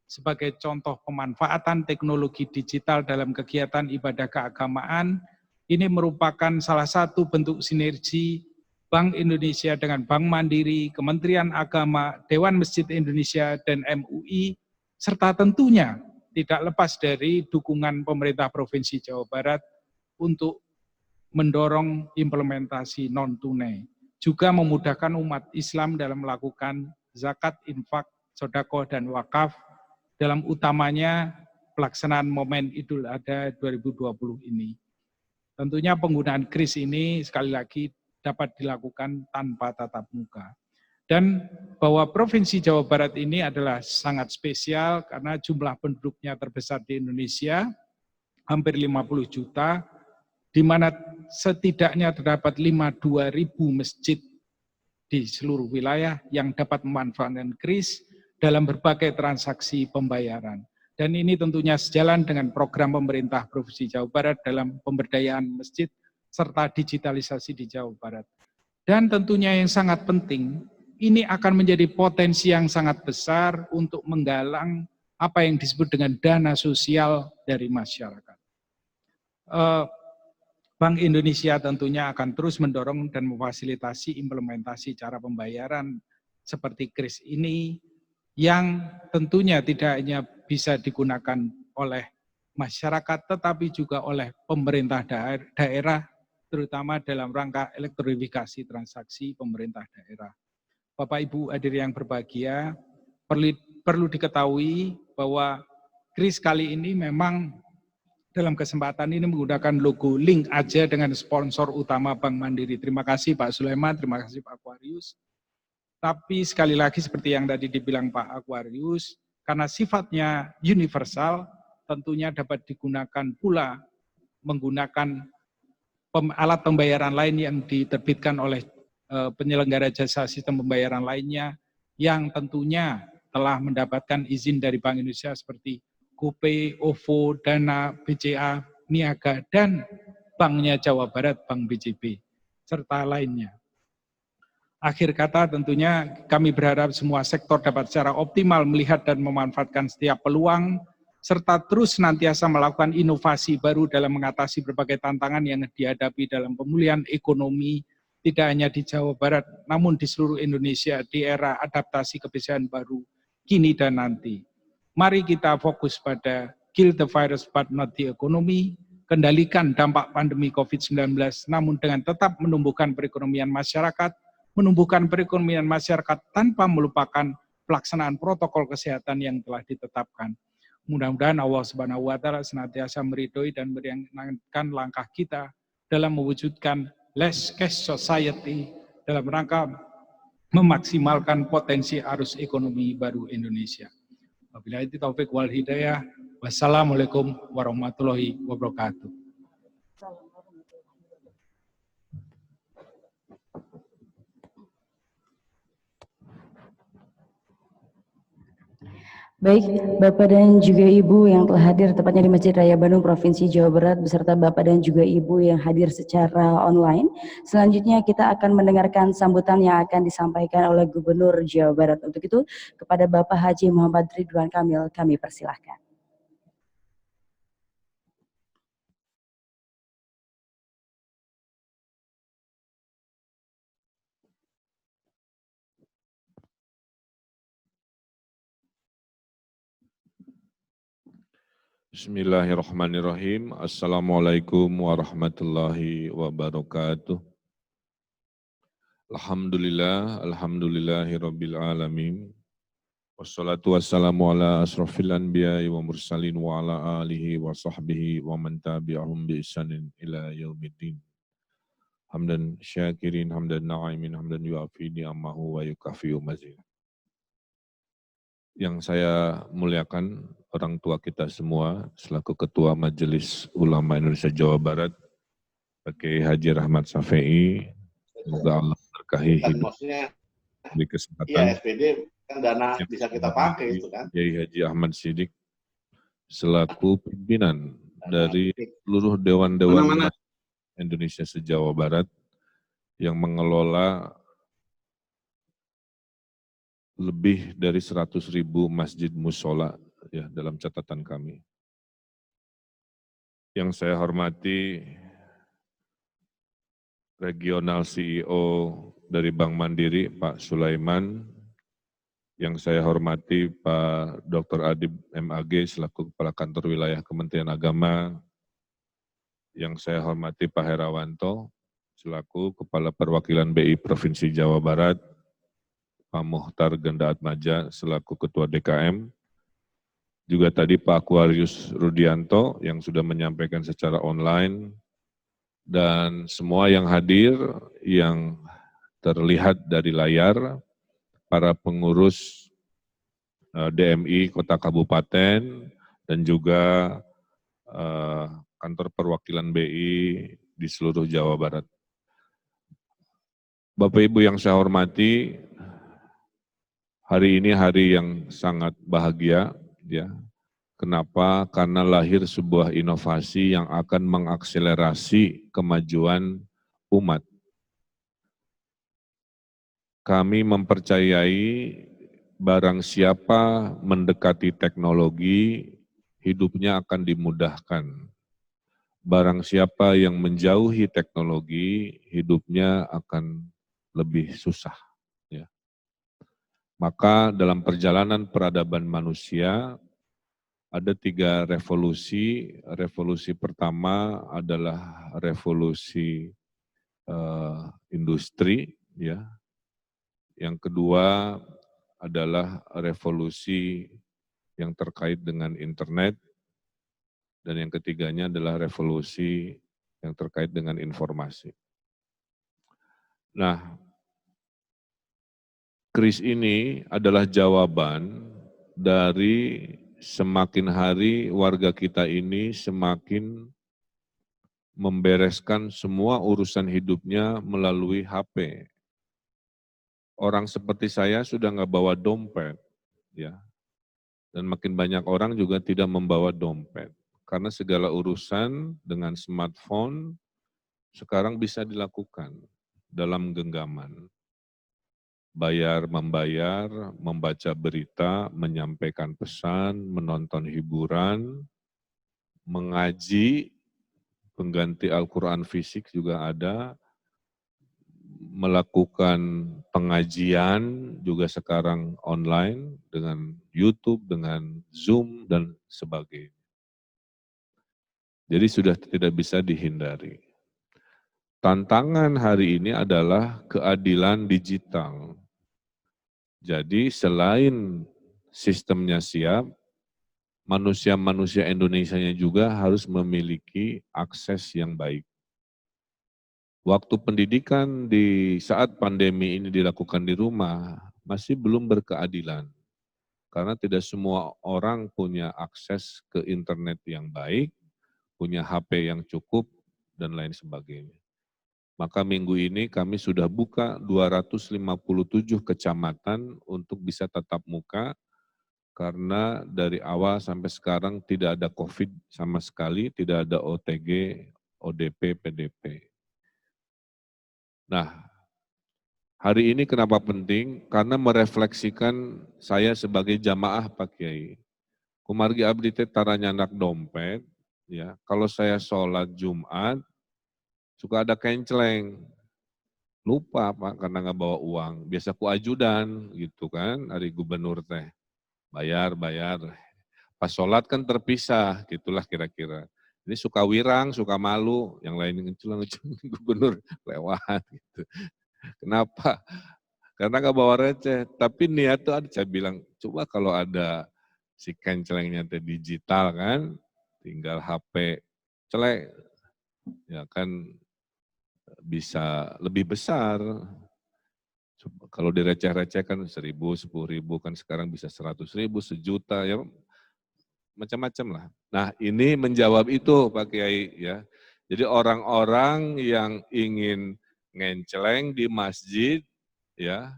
sebagai contoh pemanfaatan teknologi digital dalam kegiatan ibadah keagamaan. Ini merupakan salah satu bentuk sinergi Bank Indonesia dengan Bank Mandiri, Kementerian Agama, Dewan Masjid Indonesia, dan MUI, serta tentunya tidak lepas dari dukungan pemerintah Provinsi Jawa Barat untuk mendorong implementasi non-tunai. Juga memudahkan umat Islam dalam melakukan zakat, infak, sedekah, dan wakaf, dalam utamanya pelaksanaan momen Idul Adha 2020 ini. Tentunya penggunaan KRIS ini sekali lagi dapat dilakukan tanpa tatap muka. Dan bahwa Provinsi Jawa Barat ini adalah sangat spesial karena jumlah penduduknya terbesar di Indonesia, hampir 50 juta, di mana setidaknya terdapat 52.000 masjid di seluruh wilayah yang dapat memanfaatkan KRIS dalam berbagai transaksi pembayaran. Dan ini tentunya sejalan dengan program pemerintah Provinsi Jawa Barat dalam pemberdayaan masjid serta digitalisasi di Jawa Barat. Dan tentunya yang sangat penting, ini akan menjadi potensi yang sangat besar untuk menggalang apa yang disebut dengan dana sosial dari masyarakat. Bank Indonesia tentunya akan terus mendorong dan memfasilitasi implementasi cara pembayaran seperti KRIS ini, yang tentunya tidak hanya bisa digunakan oleh masyarakat, tetapi juga oleh pemerintah daerah, terutama dalam rangka elektronifikasi transaksi pemerintah daerah. Bapak Ibu hadirin yang berbahagia, perlu diketahui bahwa KRIS kali ini memang dalam kesempatan ini menggunakan logo link aja dengan sponsor utama Bank Mandiri. Terima kasih Pak Sulaiman, terima kasih Pak Aquarius. Tapi sekali lagi seperti yang tadi dibilang Pak Aquarius, karena sifatnya universal, tentunya dapat digunakan pula menggunakan alat pembayaran lain yang diterbitkan oleh penyelenggara jasa sistem pembayaran lainnya, yang tentunya telah mendapatkan izin dari Bank Indonesia seperti GoPay, OVO, Dana, BCA, Niaga, dan Banknya Jawa Barat, Bank BJB, serta lainnya. Akhir kata tentunya kami berharap semua sektor dapat secara optimal melihat dan memanfaatkan setiap peluang, serta terus senantiasa melakukan inovasi baru dalam mengatasi berbagai tantangan yang dihadapi dalam pemulihan ekonomi, tidak hanya di Jawa Barat, namun di seluruh Indonesia di era adaptasi kebiasaan baru, kini dan nanti. Mari kita fokus pada kill the virus but not the economy, kendalikan dampak pandemi COVID-19, namun dengan tetap menumbuhkan perekonomian masyarakat, tanpa melupakan pelaksanaan protokol kesehatan yang telah ditetapkan. Mudah-mudahan Allah Subhanahu wa Ta'ala senantiasa meridhoi dan meringankan langkah kita dalam mewujudkan less cash society dalam rangka memaksimalkan potensi arus ekonomi baru Indonesia. Wabillahi taufik wal hidayah. Wassalamualaikum warahmatullahi wabarakatuh. Baik, Bapak dan juga Ibu yang telah hadir tepatnya di Masjid Raya Bandung, Provinsi Jawa Barat, beserta Bapak dan juga Ibu yang hadir secara online. Selanjutnya kita akan mendengarkan sambutan yang akan disampaikan oleh Gubernur Jawa Barat. Untuk itu, kepada Bapak Haji Muhammad Ridwan Kamil, kami persilahkan. Bismillahirrahmanirrahim. Assalamualaikum warahmatullahi wabarakatuh. Alhamdulillahirabbil alamin. Wassalatu wassalamu ala asrofil anbiya'i wa mursalin wa ala alihi wa sahbihi wa man tabi'ahum bi ihsanin ila yaumiddin. Hamdan syakirin, hamdan na'imin, hamdan yu'afi ni'amahu wa yukafi'u mazid. Yang saya muliakan orang tua kita semua selaku Ketua Majelis Ulama Indonesia Jawa Barat, Pak Kiai Haji Rahmat Shafii, semoga Allah berkahi hidup, beri kesempatan. Iya, SPD kan dana bisa kita pakai itu kan. Kiai Haji Ahmad Siddiq selaku pimpinan dari seluruh Dewan-Dewan Indonesia se-Jawa Barat yang mengelola lebih dari 100.000 masjid mushola ya dalam catatan kami. Yang saya hormati Regional CEO dari Bank Mandiri Pak Sulaiman, yang saya hormati Pak Dr. Adib MAG selaku Kepala Kantor Wilayah Kementerian Agama, yang saya hormati Pak Herawanto selaku Kepala Perwakilan BI Provinsi Jawa Barat, Pak Muhtar Ganda Atmaja selaku Ketua DKM, juga tadi Pak Aquarius Rudianto yang sudah menyampaikan secara online, dan semua yang hadir yang terlihat dari layar, para pengurus DMI Kota Kabupaten, dan juga kantor perwakilan BI di seluruh Jawa Barat. Bapak Ibu yang saya hormati, hari ini hari yang sangat bahagia, ya. Kenapa? Karena lahir sebuah inovasi yang akan mengakselerasi kemajuan umat. Kami mempercayai barang siapa mendekati teknologi, hidupnya akan dimudahkan. Barang siapa yang menjauhi teknologi, hidupnya akan lebih susah. Maka dalam perjalanan peradaban manusia, ada 3 revolusi. Revolusi pertama adalah revolusi industri, ya. Yang kedua adalah revolusi yang terkait dengan internet, dan yang ketiganya adalah revolusi yang terkait dengan informasi. Nah, kris ini adalah jawaban dari semakin hari warga kita ini semakin membereskan semua urusan hidupnya melalui HP. Orang seperti saya sudah nggak bawa dompet, ya, dan makin banyak orang juga tidak membawa dompet karena segala urusan dengan smartphone sekarang bisa dilakukan dalam genggaman. Bayar, membayar, membaca berita, menyampaikan pesan, menonton hiburan, mengaji, pengganti Al-Quran fisik juga ada, melakukan pengajian juga sekarang online dengan YouTube, dengan Zoom, dan sebagainya. Jadi sudah tidak bisa dihindari. Tantangan hari ini adalah keadilan digital. Jadi selain sistemnya siap, manusia-manusia Indonesianya juga harus memiliki akses yang baik. Waktu pendidikan di saat pandemi ini dilakukan di rumah, masih belum berkeadilan. Karena tidak semua orang punya akses ke internet yang baik, punya HP yang cukup, dan lain sebagainya. Maka minggu ini kami sudah buka 257 kecamatan untuk bisa tatap muka, karena dari awal sampai sekarang tidak ada COVID sama sekali, tidak ada OTG, ODP, PDP. Nah, hari ini kenapa penting? Karena merefleksikan saya sebagai jamaah Pak Kiai. Kumargi abdi teh tara nyandak dompet, ya. Kalau saya sholat Jumat, suka ada kenceleng. Lupa Pak, karena nggak bawa uang. Biasa ku ajudan, gitu kan, hari gubernur teh. Bayar. Pas sholat kan terpisah, gitulah kira-kira. Ini suka wirang, suka malu, yang lain ngeceleng gubernur lewat. Gitu. Kenapa? Karena nggak bawa receh. Tapi niat tuh ada, saya bilang, coba kalau ada si kencelengnya teh digital kan, tinggal HP celek, ya kan bisa lebih besar. Kalau direceh-recehkan 1.000, 10.000 kan sekarang bisa 100.000, 1.000.000, ya macam-macam lah. Nah ini menjawab itu Pak Kiai ya. Jadi orang-orang yang ingin ngenceleng di masjid ya,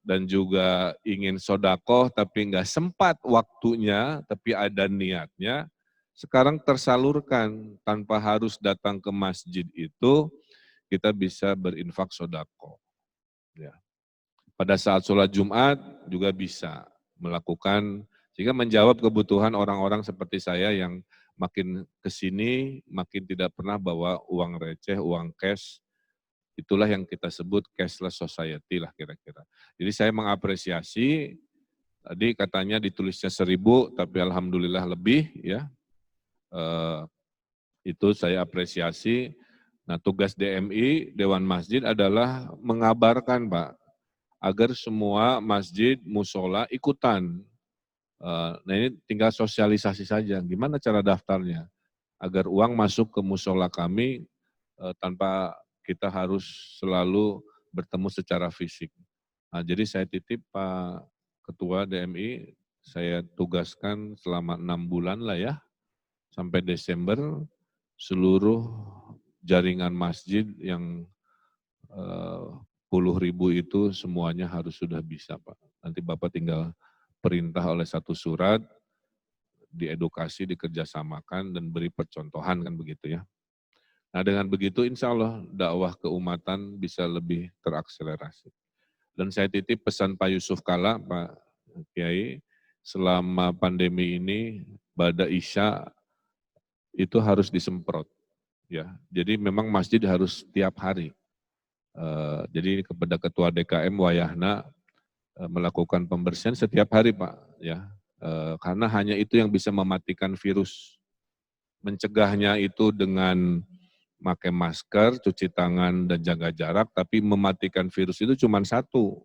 dan juga ingin sodakoh tapi nggak sempat waktunya, tapi ada niatnya, sekarang tersalurkan tanpa harus datang ke masjid itu, kita bisa berinfak sodakoh. Ya. Pada saat sholat Jumat juga bisa melakukan, sehingga menjawab kebutuhan orang-orang seperti saya yang makin kesini, makin tidak pernah bawa uang receh, uang cash. Itulah yang kita sebut cashless society lah kira-kira. Jadi saya mengapresiasi, tadi katanya ditulisnya 1.000, tapi alhamdulillah lebih ya. Itu saya apresiasi. Nah tugas DMI, Dewan Masjid adalah mengabarkan Pak, agar semua masjid, musola ikutan. Nah ini tinggal sosialisasi saja, gimana cara daftarnya? Agar uang masuk ke musola kami tanpa kita harus selalu bertemu secara fisik. Nah, jadi saya titip Pak Ketua DMI, saya tugaskan selama 6 bulan lah ya, sampai Desember, seluruh jaringan masjid yang 10.000 itu semuanya harus sudah bisa Pak. Nanti Bapak tinggal perintah oleh satu surat, diedukasi, dikerjasamakan, dan beri percontohan kan begitu ya. Nah dengan begitu insya Allah dakwah keumatan bisa lebih terakselerasi. Dan saya titip pesan Pak Yusuf Kalla, Pak Kiai, selama pandemi ini bada Isya itu harus disemprot. Ya, jadi memang masjid harus tiap hari. Jadi kepada Ketua DKM Wayahna melakukan pembersihan setiap hari Pak. Ya, karena hanya itu yang bisa mematikan virus. Mencegahnya itu dengan pakai masker, cuci tangan, dan jaga jarak, tapi mematikan virus itu cuma satu,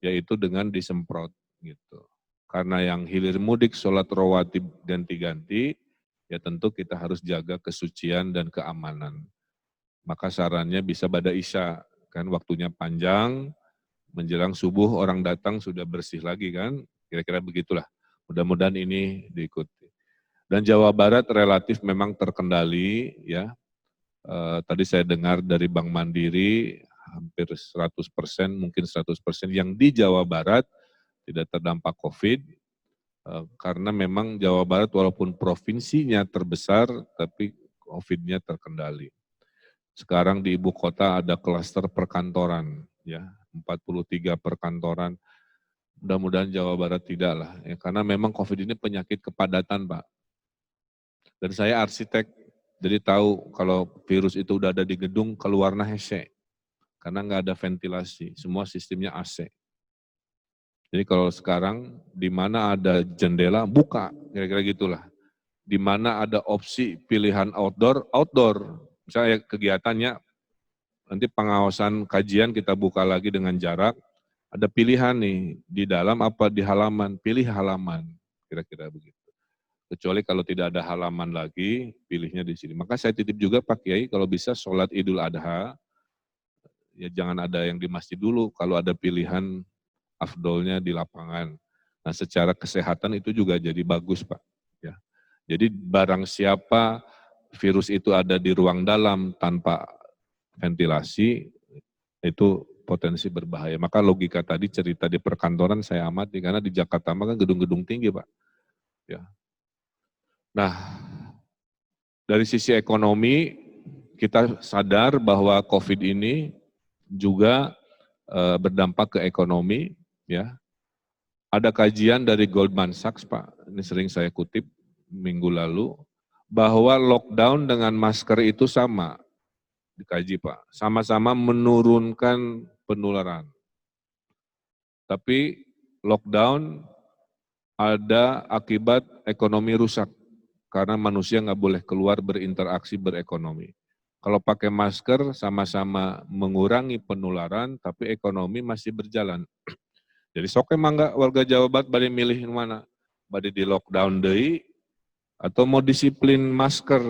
yaitu dengan disemprot. Gitu. Karena yang hilir mudik, sholat rawatib ganti-ganti, ya tentu kita harus jaga kesucian dan keamanan. Maka sarannya bisa pada Isya, kan waktunya panjang, menjelang subuh orang datang sudah bersih lagi kan, kira-kira begitulah. Mudah-mudahan ini diikuti. Dan Jawa Barat relatif memang terkendali, ya. Tadi saya dengar dari Bank Mandiri hampir 100%, mungkin 100% yang di Jawa Barat tidak terdampak COVID, karena memang Jawa Barat walaupun provinsinya terbesar, tapi COVID-nya terkendali. Sekarang di ibu kota ada klaster perkantoran, ya 43 perkantoran. Mudah-mudahan Jawa Barat tidak lah, ya, karena memang COVID ini penyakit kepadatan Pak. Dan saya arsitek, jadi tahu kalau virus itu udah ada di gedung, keluarnya hese. Karena nggak ada ventilasi, semua sistemnya AC. Jadi kalau sekarang, di mana ada jendela, buka, kira-kira gitulah. Di mana ada opsi pilihan outdoor, outdoor. Misalnya kegiatannya, nanti pengawasan kajian kita buka lagi dengan jarak, ada pilihan nih, di dalam apa di halaman, pilih halaman, kira-kira begitu. Kecuali kalau tidak ada halaman lagi, pilihnya di sini. Maka saya titip juga Pak Kiai, kalau bisa sholat Idul Adha, ya jangan ada yang di masjid dulu, kalau ada pilihan afdolnya di lapangan. Nah, secara kesehatan itu juga jadi bagus, Pak. Ya. Jadi barang siapa virus itu ada di ruang dalam tanpa ventilasi, itu potensi berbahaya. Maka logika tadi cerita di perkantoran saya amati, karena di Jakarta kan gedung-gedung tinggi, Pak. Ya. Nah, dari sisi ekonomi, kita sadar bahwa COVID ini juga berdampak ke ekonomi. Ya. Ada kajian dari Goldman Sachs, Pak, ini sering saya kutip minggu lalu, bahwa lockdown dengan masker itu sama, dikaji Pak, sama-sama menurunkan penularan. Tapi lockdown ada akibat ekonomi rusak, karena manusia nggak boleh keluar berinteraksi berekonomi. Kalau pakai masker sama-sama mengurangi penularan, tapi ekonomi masih berjalan. Jadi sok emang nggak warga Jawa Barat bade milih mana? Bade di lockdown deui atau mau disiplin masker,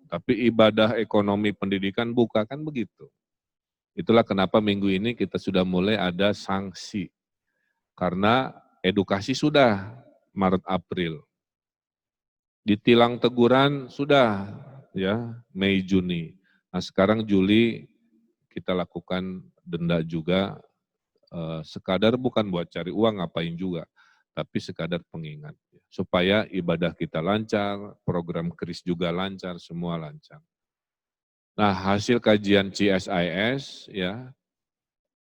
tapi ibadah ekonomi pendidikan buka, kan begitu. Itulah kenapa minggu ini kita sudah mulai ada sanksi. Karena edukasi sudah Maret April. Ditilang teguran sudah ya Mei Juni. Nah, sekarang Juli kita lakukan denda juga, sekadar bukan buat cari uang ngapain juga, tapi sekadar pengingat supaya ibadah kita lancar, program KRIS juga lancar, semua lancar. Nah, hasil kajian CSIS ya,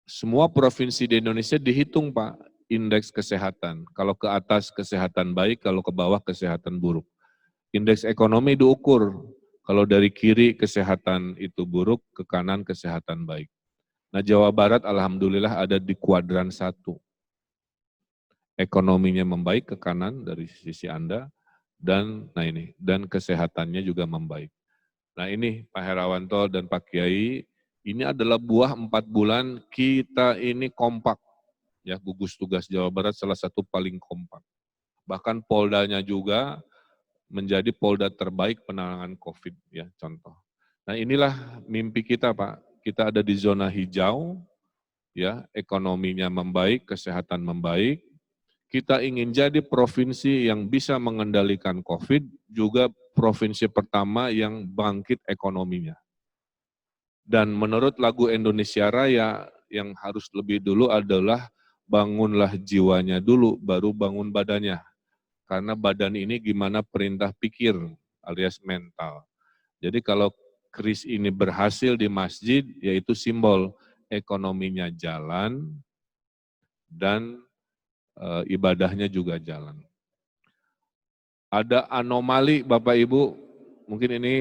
semua provinsi di Indonesia dihitung Pak, indeks kesehatan. Kalau ke atas kesehatan baik, kalau ke bawah kesehatan buruk. Indeks ekonomi diukur, kalau dari kiri kesehatan itu buruk, ke kanan kesehatan baik. Nah, Jawa Barat alhamdulillah ada di kuadran 1. Ekonominya membaik ke kanan dari sisi Anda, dan kesehatannya juga membaik. Nah ini Pak Herawanto dan Pak Kiai, ini adalah buah 4 bulan kita ini kompak. Ya, gugus tugas Jawa Barat salah satu paling kompak. Bahkan Poldanya juga menjadi Polda terbaik penanganan COVID, ya contoh. Nah inilah mimpi kita Pak. Kita ada di zona hijau, ya ekonominya membaik, kesehatan membaik. Kita ingin jadi provinsi yang bisa mengendalikan COVID, juga provinsi pertama yang bangkit ekonominya. Dan menurut lagu Indonesia Raya, yang harus lebih dulu adalah bangunlah jiwanya dulu, baru bangun badannya. Karena badan ini gimana perintah pikir, alias mental. Jadi kalau KRIS ini berhasil di masjid, yaitu simbol ekonominya jalan dan ibadahnya juga jalan. Ada anomali Bapak Ibu, mungkin ini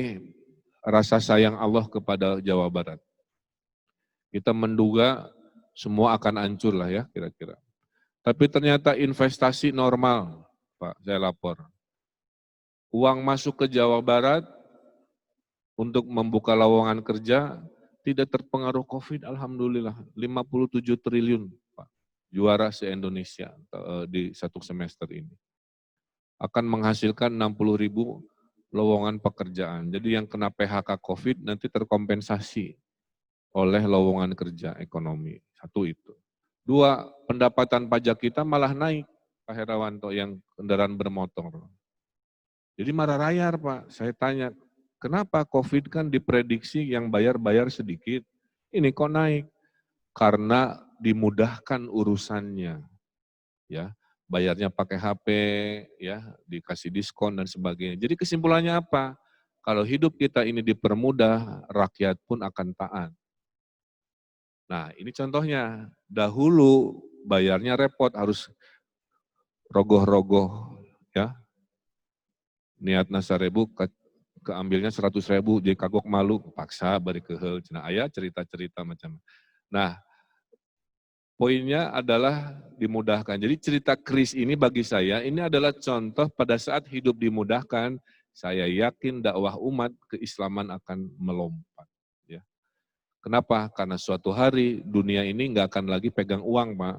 rasa sayang Allah kepada Jawa Barat. Kita menduga semua akan hancur lah ya kira-kira. Tapi ternyata investasi normal, Pak, saya lapor. Uang masuk ke Jawa Barat untuk membuka lowongan kerja tidak terpengaruh COVID, alhamdulillah. 57 triliun, Pak. Juara se-Indonesia di 1 semester ini. Akan menghasilkan 60.000 lowongan pekerjaan. Jadi yang kena PHK COVID nanti terkompensasi oleh lowongan kerja ekonomi. 1 itu. 2, pendapatan pajak kita malah naik, Pak Herawanto, yang kendaraan bermotor. Jadi marah rayar Pak, saya tanya, kenapa COVID kan diprediksi yang bayar sedikit, ini kok naik? Karena dimudahkan urusannya, ya bayarnya pakai HP, ya dikasih diskon dan sebagainya. Jadi kesimpulannya apa? Kalau hidup kita ini dipermudah, rakyat pun akan taat. Nah ini contohnya, dahulu bayarnya repot, harus rogoh-rogoh, ya. Niatna 1.000, keambilnya 100.000, jadi kagok malu, paksa bari kehel, cenah aya cerita-cerita macam. Nah, poinnya adalah dimudahkan. Jadi cerita KRIS ini bagi saya, ini adalah contoh pada saat hidup dimudahkan, saya yakin dakwah umat keislaman akan melompat. Ya. Kenapa? Karena suatu hari dunia ini nggak akan lagi pegang uang, Pak.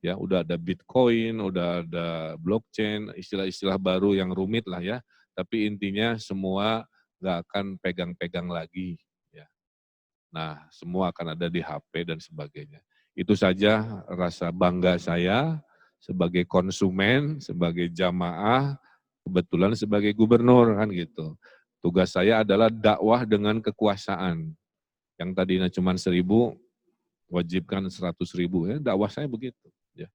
Ya, udah ada Bitcoin, udah ada blockchain, istilah-istilah baru yang rumit lah ya. Tapi intinya semua nggak akan pegang-pegang lagi. Ya. Nah, semua akan ada di HP dan sebagainya. Itu saja rasa bangga saya. sebagai konsumen, sebagai jamaah, kebetulan sebagai gubernur kan gitu. Tugas saya adalah dakwah dengan kekuasaan. Yang tadinya cuma 1.000, wajibkan 100.000 ya, dakwah saya begitu ya.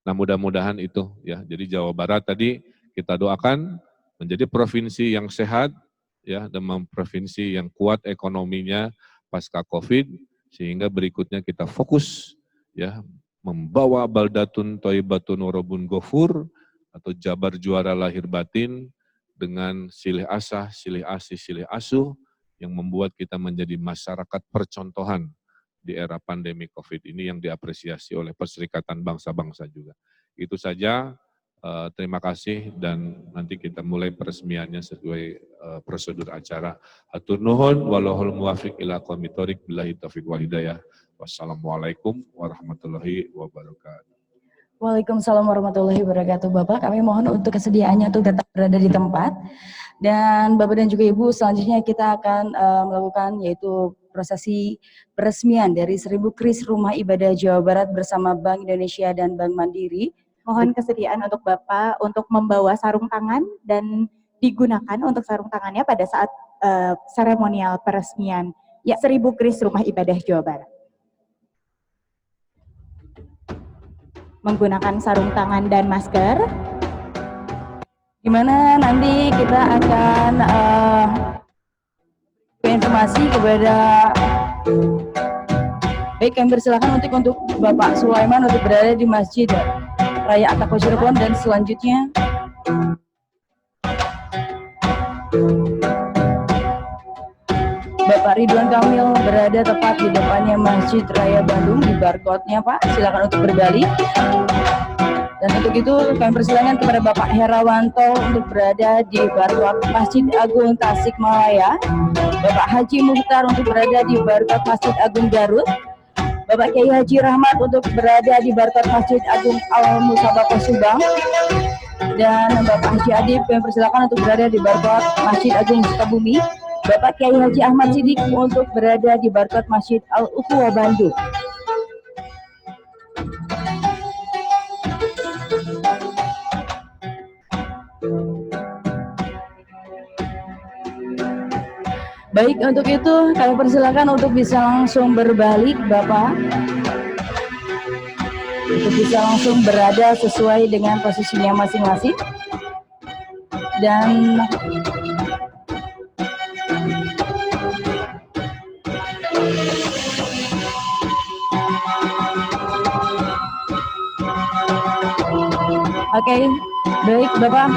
Nah, mudah-mudahan itu ya. Jadi Jawa Barat tadi kita doakan menjadi provinsi yang sehat ya, dan provinsi yang kuat ekonominya pasca Covid, sehingga berikutnya kita fokus ya membawa baldatun thayyibatun warabun ghafur atau Jabar juara lahir batin dengan silih asah, silih asih, silih asuh yang membuat kita menjadi masyarakat percontohan di era pandemi Covid ini yang diapresiasi oleh Perserikatan Bangsa-Bangsa juga. Itu saja, terima kasih dan nanti kita mulai peresmiannya sesuai prosedur acara. Hatur nuhun walahul muwafiq ila aqwamit thoriq billahi taufiq wal hidayah. Wassalamualaikum warahmatullahi wabarakatuh. Waalaikumsalam warahmatullahi wabarakatuh. Bapak, kami mohon untuk kesediaannya untuk tetap berada di tempat. Dan Bapak dan juga Ibu, selanjutnya kita akan melakukan yaitu prosesi peresmian dari 1000 KRIS Rumah Ibadah Jawa Barat bersama Bank Indonesia dan Bank Mandiri. Mohon kesediaan untuk Bapak untuk membawa sarung tangan dan digunakan untuk sarung tangannya pada saat seremonial peresmian 1000 KRIS Rumah Ibadah Jawa Barat. Menggunakan sarung tangan dan masker, di mana nanti kita akan informasi kepada baik, kami persilakan untuk Bapak Sulaiman untuk berada di Masjid Raya Attaqwa Cirebon, dan selanjutnya Bapak Ridwan Kamil berada tepat di depannya Masjid Raya Bandung di barcode-nya, Pak. Silakan untuk berbalik. Dan untuk itu kami persilakan kepada Bapak Herawanto untuk berada di barcode Masjid Agung Tasikmalaya. Bapak Haji Muhtar untuk berada di barcode Masjid Agung Garut. Bapak Kiai Haji Rahmat untuk berada di barcode Masjid Agung Al-Musabaqah Subang. Dan Bapak Haji Adib kami persilakan untuk berada di barcode Masjid Agung Sukabumi. Bapak Kiai Haji Ahmad Sidik untuk berada di barcode Masjid Al-Ukhuwah Bandung. Baik, untuk itu kami persilakan untuk bisa langsung berbalik, Bapak. Untuk bisa langsung berada sesuai dengan posisinya masing-masing. Dan oke, baik Bapak.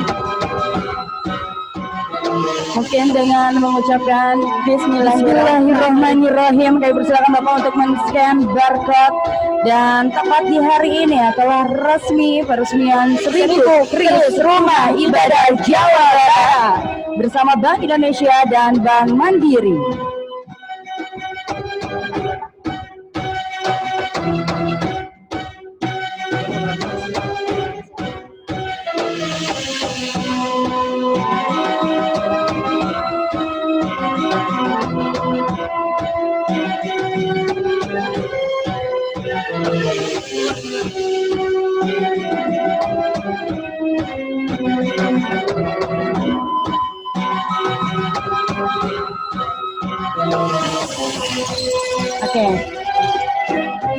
Mungkin dengan mengucapkan Bismillahirrahmanirrahim, kami persilakan Bapak untuk men-scan barcode, dan tepat di hari ini telah resmi peresmian 1000 KRIS Rumah Ibadah Jawa Barat bersama Bank Indonesia dan Bank Mandiri. Oke.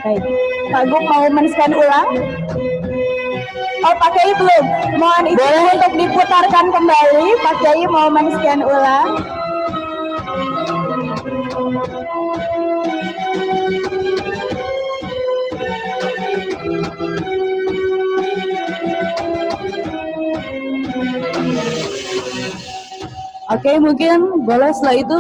Baik. Pak Gub mau men-scan ulang? Oh, Pak Kiai belum. Mohon izin untuk diputarkan kembali. Pak Kiai mau men-scan ulang. Oke, mungkin boleh setelah itu.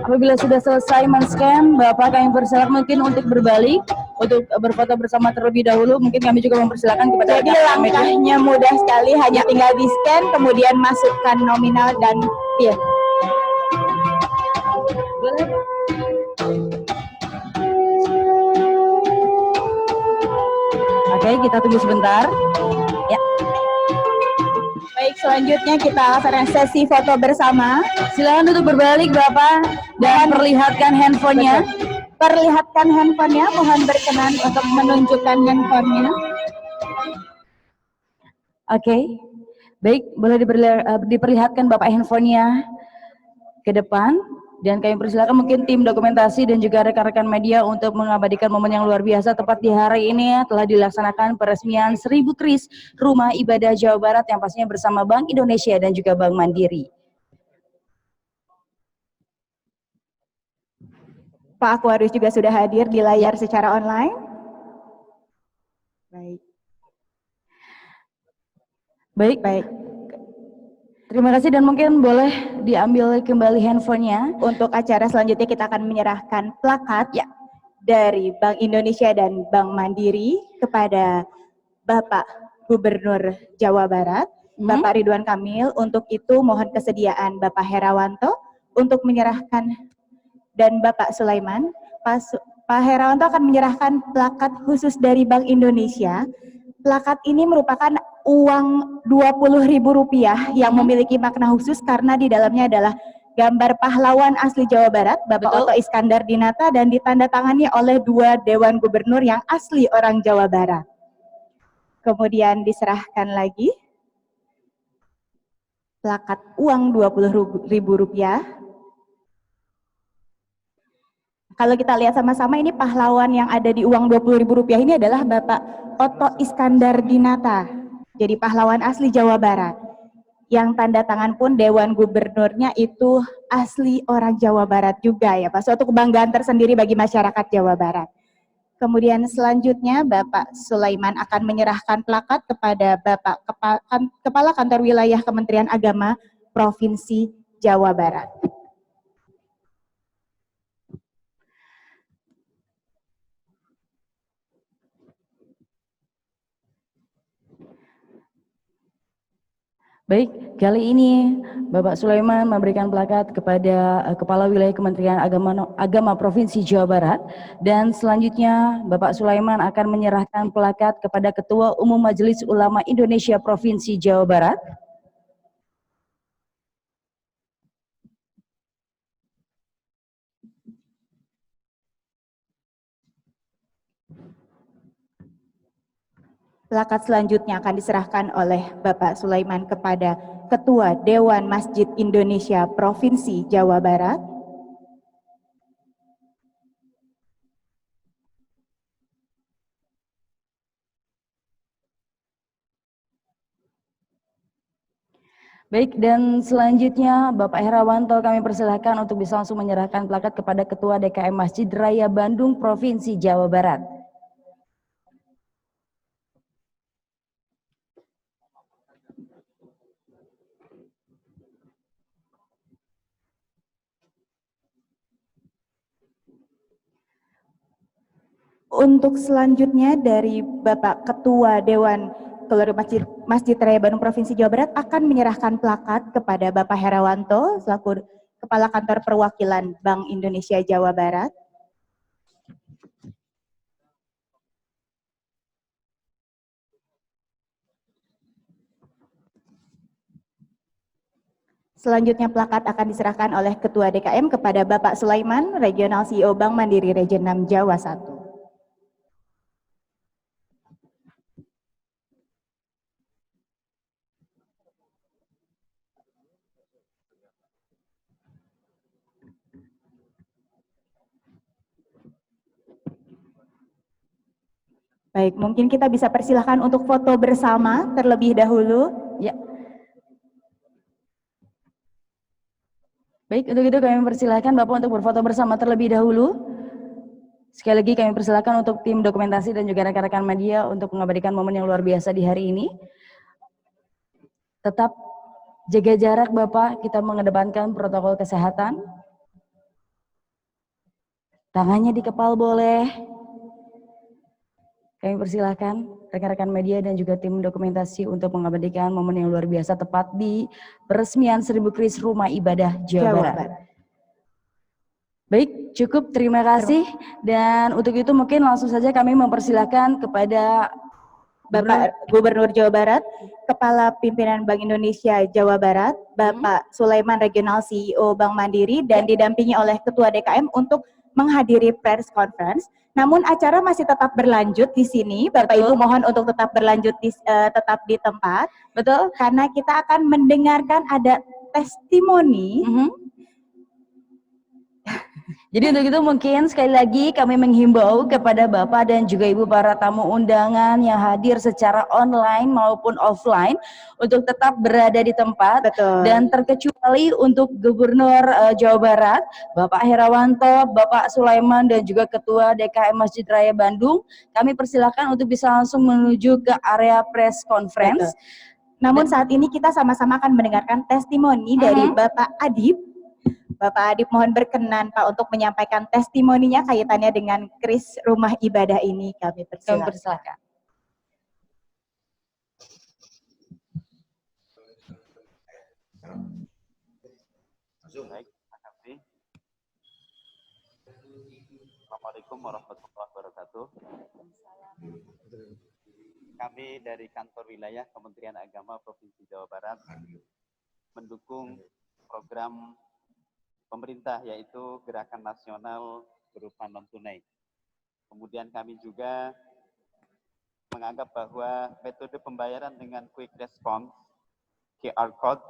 Apabila sudah selesai men-scan, Bapak kami persilakan mungkin untuk berbalik, untuk berfoto bersama terlebih dahulu. Mungkin kami juga mempersilakan kepada jadi langkahnya mudah sekali, hanya tinggal di-scan, kemudian masukkan nominal dan PIN. Boleh. Oke, kita tunggu sebentar. Ya. Baik, selanjutnya kita laksanakan sesi foto bersama. Silakan untuk berbalik Bapak dan perlihatkan handphonenya. Perlihatkan handphonenya, mohon berkenan untuk menunjukkan handphonenya. Oke, baik, boleh diperlihatkan Bapak handphonenya ke depan, dan kami persilakan mungkin tim dokumentasi dan juga rekan-rekan media untuk mengabadikan momen yang luar biasa. Tepat di hari ini telah dilaksanakan peresmian 1000 KRIS Rumah Ibadah Jawa Barat yang pastinya bersama Bank Indonesia dan juga Bank Mandiri. Pak Aquarius juga sudah hadir di layar secara online. Baik. Terima kasih, dan mungkin boleh diambil kembali handphonenya. Untuk acara selanjutnya kita akan menyerahkan plakat dari Bank Indonesia dan Bank Mandiri kepada Bapak Gubernur Jawa Barat, Bapak Ridwan Kamil. Untuk itu mohon kesediaan Bapak Herawanto untuk menyerahkan, dan Bapak Sulaiman. Pak Herawanto akan menyerahkan plakat khusus dari Bank Indonesia. Plakat ini merupakan uang Rp20.000 yang memiliki makna khusus karena di dalamnya adalah gambar pahlawan asli Jawa Barat, Bapak Oto Iskandar Dinata, dan ditandatangani oleh 2 Dewan Gubernur yang asli orang Jawa Barat. Kemudian diserahkan lagi plakat uang Rp20.000. Kalau kita lihat sama-sama, ini pahlawan yang ada di uang Rp20.000 ini adalah Bapak Oto Iskandar Dinata. Jadi pahlawan asli Jawa Barat. Yang tanda tangan pun Dewan Gubernurnya itu asli orang Jawa Barat juga ya Pak. Suatu kebanggaan tersendiri bagi masyarakat Jawa Barat. Kemudian selanjutnya Bapak Sulaiman akan menyerahkan plakat kepada Bapak Kepala Kantor Wilayah Kementerian Agama Provinsi Jawa Barat. Baik, kali ini Bapak Sulaiman memberikan plakat kepada Kepala Wilayah Kementerian Agama Provinsi Jawa Barat, dan selanjutnya Bapak Sulaiman akan menyerahkan plakat kepada Ketua Umum Majelis Ulama Indonesia Provinsi Jawa Barat. Plakat selanjutnya akan diserahkan oleh Bapak Sulaiman kepada Ketua Dewan Masjid Indonesia Provinsi Jawa Barat. Baik, dan selanjutnya Bapak Herawanto kami persilahkan untuk bisa langsung menyerahkan plakat kepada Ketua DKM Masjid Raya Bandung Provinsi Jawa Barat. Untuk selanjutnya dari Bapak Ketua Dewan Keluarga Masjid Raya Bandung Provinsi Jawa Barat akan menyerahkan plakat kepada Bapak Herawanto selaku Kepala Kantor Perwakilan Bank Indonesia Jawa Barat. Selanjutnya plakat akan diserahkan oleh Ketua DKM kepada Bapak Sulaiman, Regional CEO Bank Mandiri Region 6 Jawa 1. Baik, mungkin kita bisa persilahkan untuk foto bersama terlebih dahulu. Ya. Baik, untuk itu kami persilahkan Bapak untuk berfoto bersama terlebih dahulu. Sekali lagi kami persilahkan untuk tim dokumentasi dan juga rekan-rekan media untuk mengabadikan momen yang luar biasa di hari ini. Tetap jaga jarak Bapak, kita mengedepankan protokol kesehatan. Tangannya di kepala boleh. Kami persilahkan rekan-rekan media dan juga tim dokumentasi untuk mengabadikan momen yang luar biasa tepat di peresmian 1000 KRIS Rumah Ibadah Jawa Barat. Baik, cukup, terima kasih. Dan untuk itu mungkin langsung saja kami mempersilahkan kepada Bapak Gubernur Jawa Barat, Kepala Pimpinan Bank Indonesia Jawa Barat, Bapak Sulaiman Regional CEO Bank Mandiri, dan didampingi oleh Ketua DKM untuk menghadiri press conference. Namun acara masih tetap berlanjut di sini. Bapak Ibu mohon untuk tetap berlanjut tetap di tempat. Betul. Karena kita akan mendengarkan ada testimoni. Jadi untuk itu mungkin sekali lagi kami menghimbau kepada Bapak dan juga Ibu para tamu undangan yang hadir secara online maupun offline untuk tetap berada di tempat. Betul. Dan terkecuali untuk Gubernur Jawa Barat, Bapak Herawanto, Bapak Sulaiman dan juga Ketua DKM Masjid Raya Bandung, kami persilakan untuk bisa langsung menuju ke area press conference. Betul. Namun saat ini kita sama-sama akan mendengarkan testimoni dari Bapak Adib. Bapak Adib mohon berkenan Pak untuk menyampaikan testimoninya kaitannya dengan kris rumah ibadah ini. Kami persilakan. Baik, terima kasih. Assalamualaikum warahmatullahi wabarakatuh. Kami dari kantor wilayah Kementerian Agama Provinsi Jawa Barat mendukung program pemerintah yaitu Gerakan Nasional Berupa Non-Tunai. Kemudian kami juga menganggap bahwa metode pembayaran dengan quick response QR code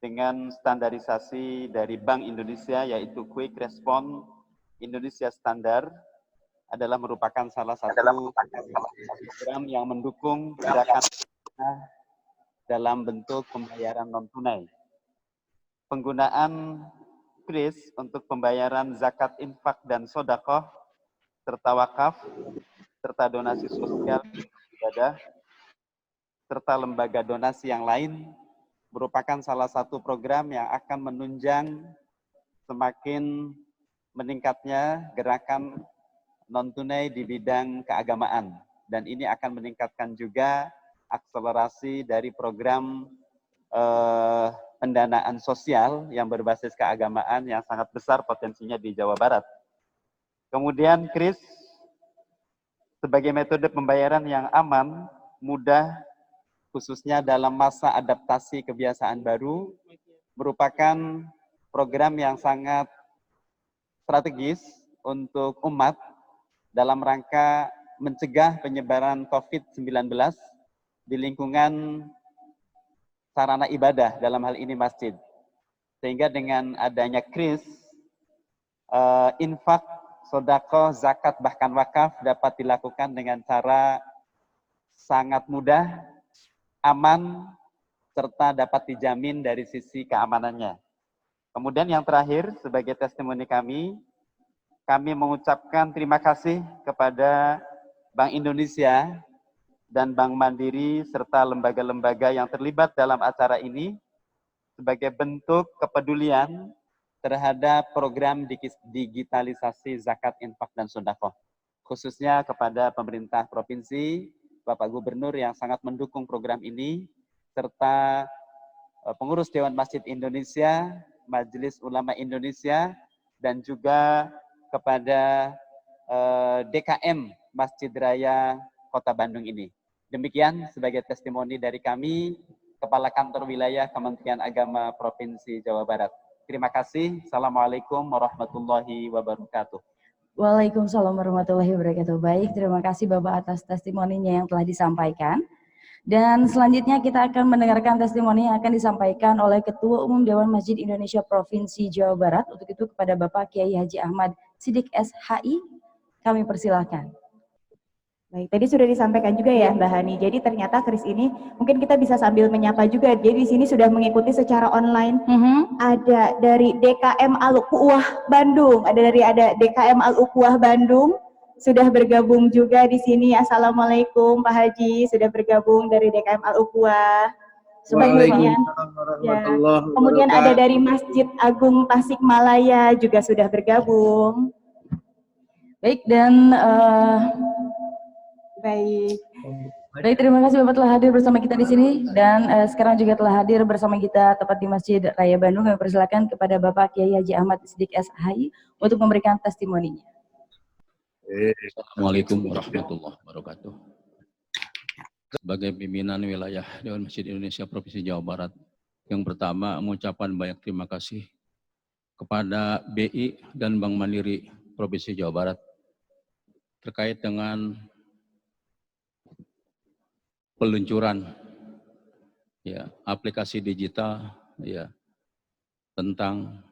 dengan standarisasi dari Bank Indonesia yaitu Quick Response Indonesia Standard adalah merupakan salah satu program yang mendukung gerakan dalam bentuk pembayaran non-tunai. Penggunaan kris untuk pembayaran zakat, infak, dan sodakoh, serta wakaf, serta donasi sosial, ibadah, serta lembaga donasi yang lain, merupakan salah satu program yang akan menunjang semakin meningkatnya gerakan non-tunai di bidang keagamaan. Dan ini akan meningkatkan juga akselerasi dari program pendanaan sosial yang berbasis keagamaan yang sangat besar potensinya di Jawa Barat. Kemudian kris sebagai metode pembayaran yang aman, mudah, khususnya dalam masa adaptasi kebiasaan baru, merupakan program yang sangat strategis untuk umat dalam rangka mencegah penyebaran COVID-19 di lingkungan sarana ibadah, dalam hal ini masjid. Sehingga dengan adanya kris, infak, sodako, zakat, bahkan wakaf dapat dilakukan dengan cara sangat mudah, aman, serta dapat dijamin dari sisi keamanannya. Kemudian yang terakhir, sebagai testimoni kami mengucapkan terima kasih kepada Bank Indonesia dan Bank Mandiri serta lembaga-lembaga yang terlibat dalam acara ini sebagai bentuk kepedulian terhadap program digitalisasi zakat, infak, dan sedekah. Khususnya kepada pemerintah provinsi, Bapak Gubernur yang sangat mendukung program ini, serta pengurus Dewan Masjid Indonesia, Majelis Ulama Indonesia, dan juga kepada DKM Masjid Raya Kota Bandung ini. Demikian sebagai testimoni dari kami, Kepala Kantor Wilayah Kementerian Agama Provinsi Jawa Barat. Terima kasih. Assalamualaikum warahmatullahi wabarakatuh. Waalaikumsalam warahmatullahi wabarakatuh. Baik, terima kasih Bapak atas testimoninya yang telah disampaikan. Dan selanjutnya kita akan mendengarkan testimoni yang akan disampaikan oleh Ketua Umum Dewan Masjid Indonesia Provinsi Jawa Barat. Untuk itu kepada Bapak Kiai Haji Ahmad Siddiq SHI, kami persilahkan. Baik, tadi sudah disampaikan juga ya Mbak Hani. Jadi ternyata kris ini mungkin kita bisa sambil menyapa juga. Jadi di sini sudah mengikuti secara online. Ada dari DKM Al-Uquwah Bandung, ada DKM Al-Uquwah Bandung sudah bergabung juga di sini. Assalamualaikum Pak Haji, sudah bergabung dari DKM Al-Uquwah. Kemudian ada dari Masjid Agung Tasikmalaya juga sudah bergabung. Baik, dan Baik, terima kasih Bapak telah hadir bersama kita di sini, dan sekarang juga telah hadir bersama kita tepat di Masjid Raya Bandung. Kami persilakan kepada Bapak Kiai Haji Ahmad Siddiq SHI untuk memberikan testimoninya. Assalamualaikum warahmatullahi wabarakatuh. Sebagai pimpinan wilayah Dewan Masjid Indonesia Provinsi Jawa Barat, yang pertama mengucapkan banyak terima kasih kepada BI dan Bank Mandiri Provinsi Jawa Barat terkait dengan peluncuran ya aplikasi digital ya tentang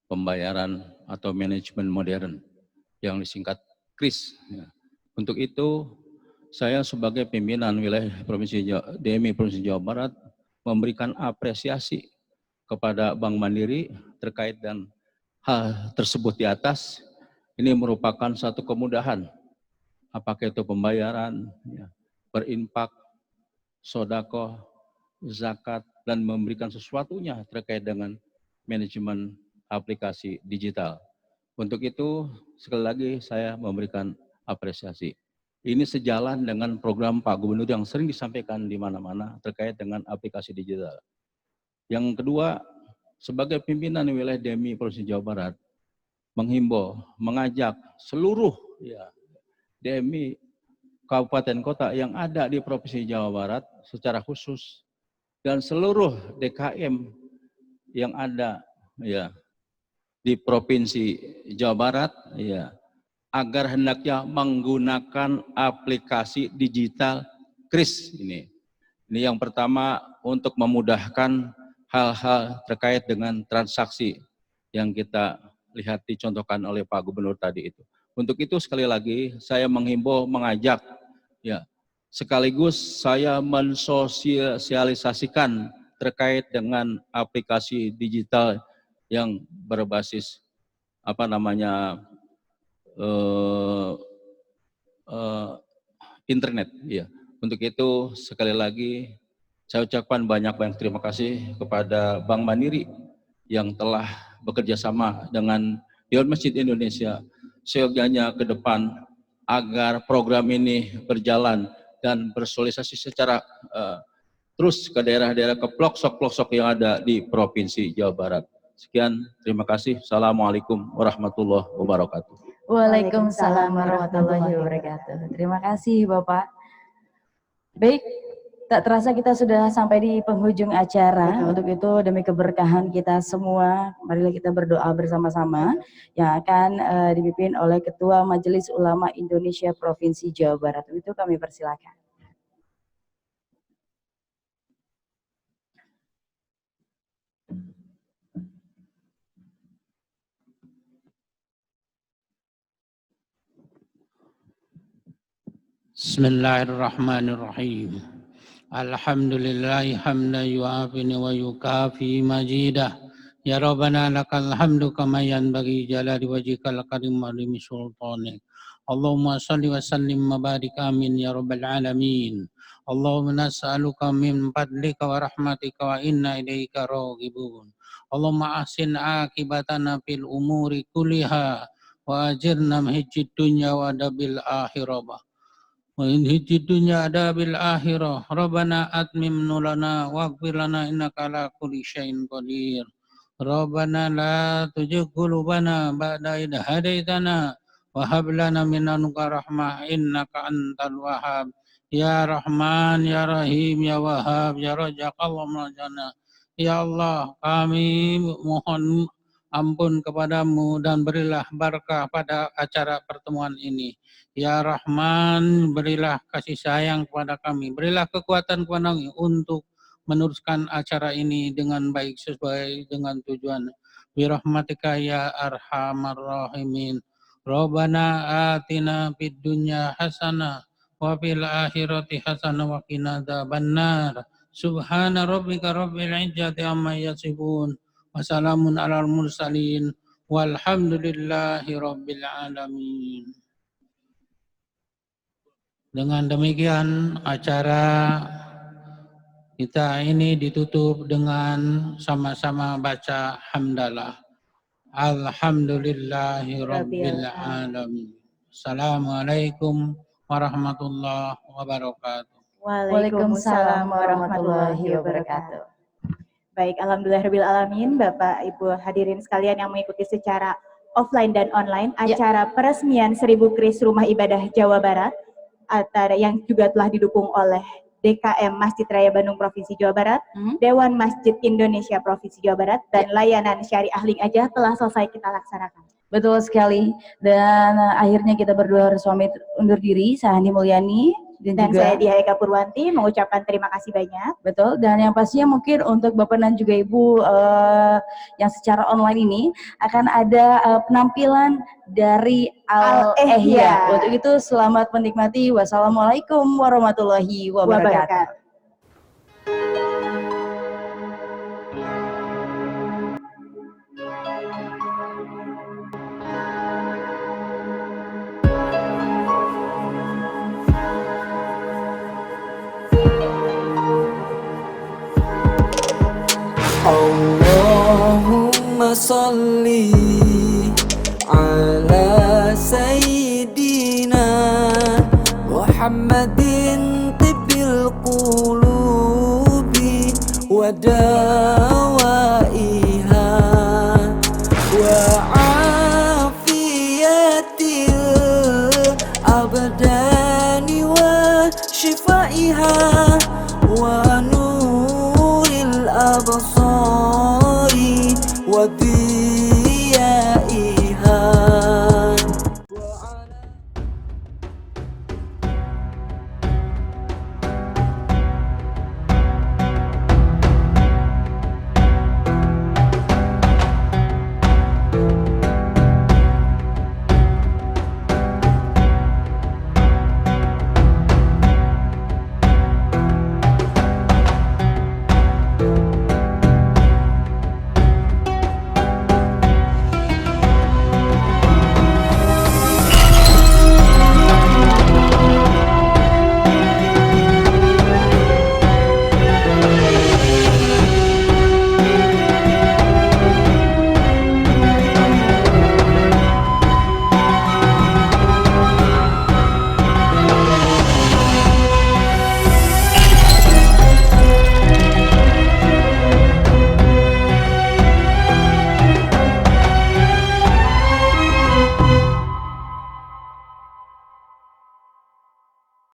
pembayaran atau manajemen modern yang disingkat KRIS. Ya. Untuk itu saya sebagai pimpinan wilayah DMI Provinsi Jawa Barat memberikan apresiasi kepada Bank Mandiri terkait dengan hal tersebut di atas. Ini merupakan satu kemudahan, apakah itu pembayaran, ya, berinfak, sodako, zakat, dan memberikan sesuatunya terkait dengan manajemen aplikasi digital. Untuk itu, sekali lagi saya memberikan apresiasi. Ini sejalan dengan program Pak Gubernur yang sering disampaikan di mana-mana terkait dengan aplikasi digital. Yang kedua, sebagai pimpinan wilayah DMI Provinsi Jawa Barat, menghimbau, mengajak seluruh ya, DMI kabupaten kota yang ada di Provinsi Jawa Barat secara khusus dan seluruh DKM yang ada ya di Provinsi Jawa Barat ya agar hendaknya menggunakan aplikasi digital KRIS ini. Ini yang pertama untuk memudahkan hal-hal terkait dengan transaksi yang kita lihat dicontohkan oleh Pak Gubernur tadi itu. Untuk itu sekali lagi saya menghimbau, mengajak ya sekaligus saya mensosialisasikan terkait dengan aplikasi digital yang berbasis apa namanya internet ya. Untuk itu sekali lagi saya ucapkan banyak-banyak terima kasih kepada Bank Mandiri yang telah bekerja sama dengan Dewan Masjid Indonesia seyogyanya ke depan agar program ini berjalan dan bersosialisasi secara terus ke daerah-daerah, ke pelosok-pelosok yang ada di Provinsi Jawa Barat. Sekian, terima kasih. Assalamualaikum warahmatullahi wabarakatuh. Waalaikumsalam warahmatullahi wabarakatuh. Terima kasih Bapak. Baik, tak terasa kita sudah sampai di penghujung acara. Untuk itu demi keberkahan kita semua, marilah kita berdoa bersama-sama yang akan dipimpin oleh Ketua Majelis Ulama Indonesia Provinsi Jawa Barat. Itu kami persilakan. Bismillahirrahmanirrahim. Alhamdulillahi hamdan yu'afini wa yukafi majidah. Ya Rabbana lakal hamdu kama yanbaghi jalali wajhikal karim wa limi sultanik. Allahumma salli wa sallim wa barik amin ya rabbal alamin. Allahumma nas'aluka min fadlika wa rahmatika wa inna ilaika raghibun. Allahumma ahsin akibatana fil umuri kulliha wa ajirna min hijdid dunya wa adabil akhirah. Wa in hijid dunya adabil akhirah. Rabbana atmim nurana waghfir lana innaka ala kulli syai'in qadir. Rabbana la tuzigh qulubana ba'da idh hadaitana wa hab lana min ladunka rahmah innaka antal wahhab. Ya Rahman, Ya Rahim, Ya Wahhab, Ya Razzaq, Allahumma jana. Ya Allah, kami mohon ampun kepadamu dan berilah barakah pada acara pertemuan ini. Ya Rahman, berilah kasih sayang kepada kami, berilah kekuatan kepada kami untuk meneruskan acara ini dengan baik sesuai dengan tujuan. Birahmatika ya arhamar rahimin. Rabbana atina fid dunya hasanah wa fil akhirati hasanah wa qina adzabannar. Subhana rabbika rabbil izzati amma yasifun. Wassalamun alal mursalin walhamdulillahi rabbil alamin. Dengan demikian acara kita ini ditutup dengan sama-sama baca hamdalah. Alhamdulillahi rabbil alamin. Assalamualaikum warahmatullahi wabarakatuh. Waalaikumsalam warahmatullahi wabarakatuh. Baik, alhamdulillahirabbil alamin, Bapak Ibu hadirin sekalian yang mengikuti secara offline dan online acara peresmian 1000 KRIS Rumah Ibadah Jawa Barat yang juga telah didukung oleh DKM Masjid Raya Bandung Provinsi Jawa Barat, Dewan Masjid Indonesia Provinsi Jawa Barat, dan layanan Syariah Link Aja telah selesai kita laksanakan. Betul sekali. Dan akhirnya kita berdua harus pamit undur diri. Saya Hani Mulyani dan juga saya Diah Eka Purwanti mengucapkan terima kasih banyak. Betul. Dan yang pastinya mungkin untuk Bapak dan juga Ibu yang secara online ini akan ada penampilan dari Al-Ihya. Untuk itu selamat menikmati. Wassalamualaikum warahmatullahi wabarakatuh. Allahumma salli ala sayyidina Muhammadin tibbil qulubi wa dawaiha wa afiyatil abdani wa shifaiha wa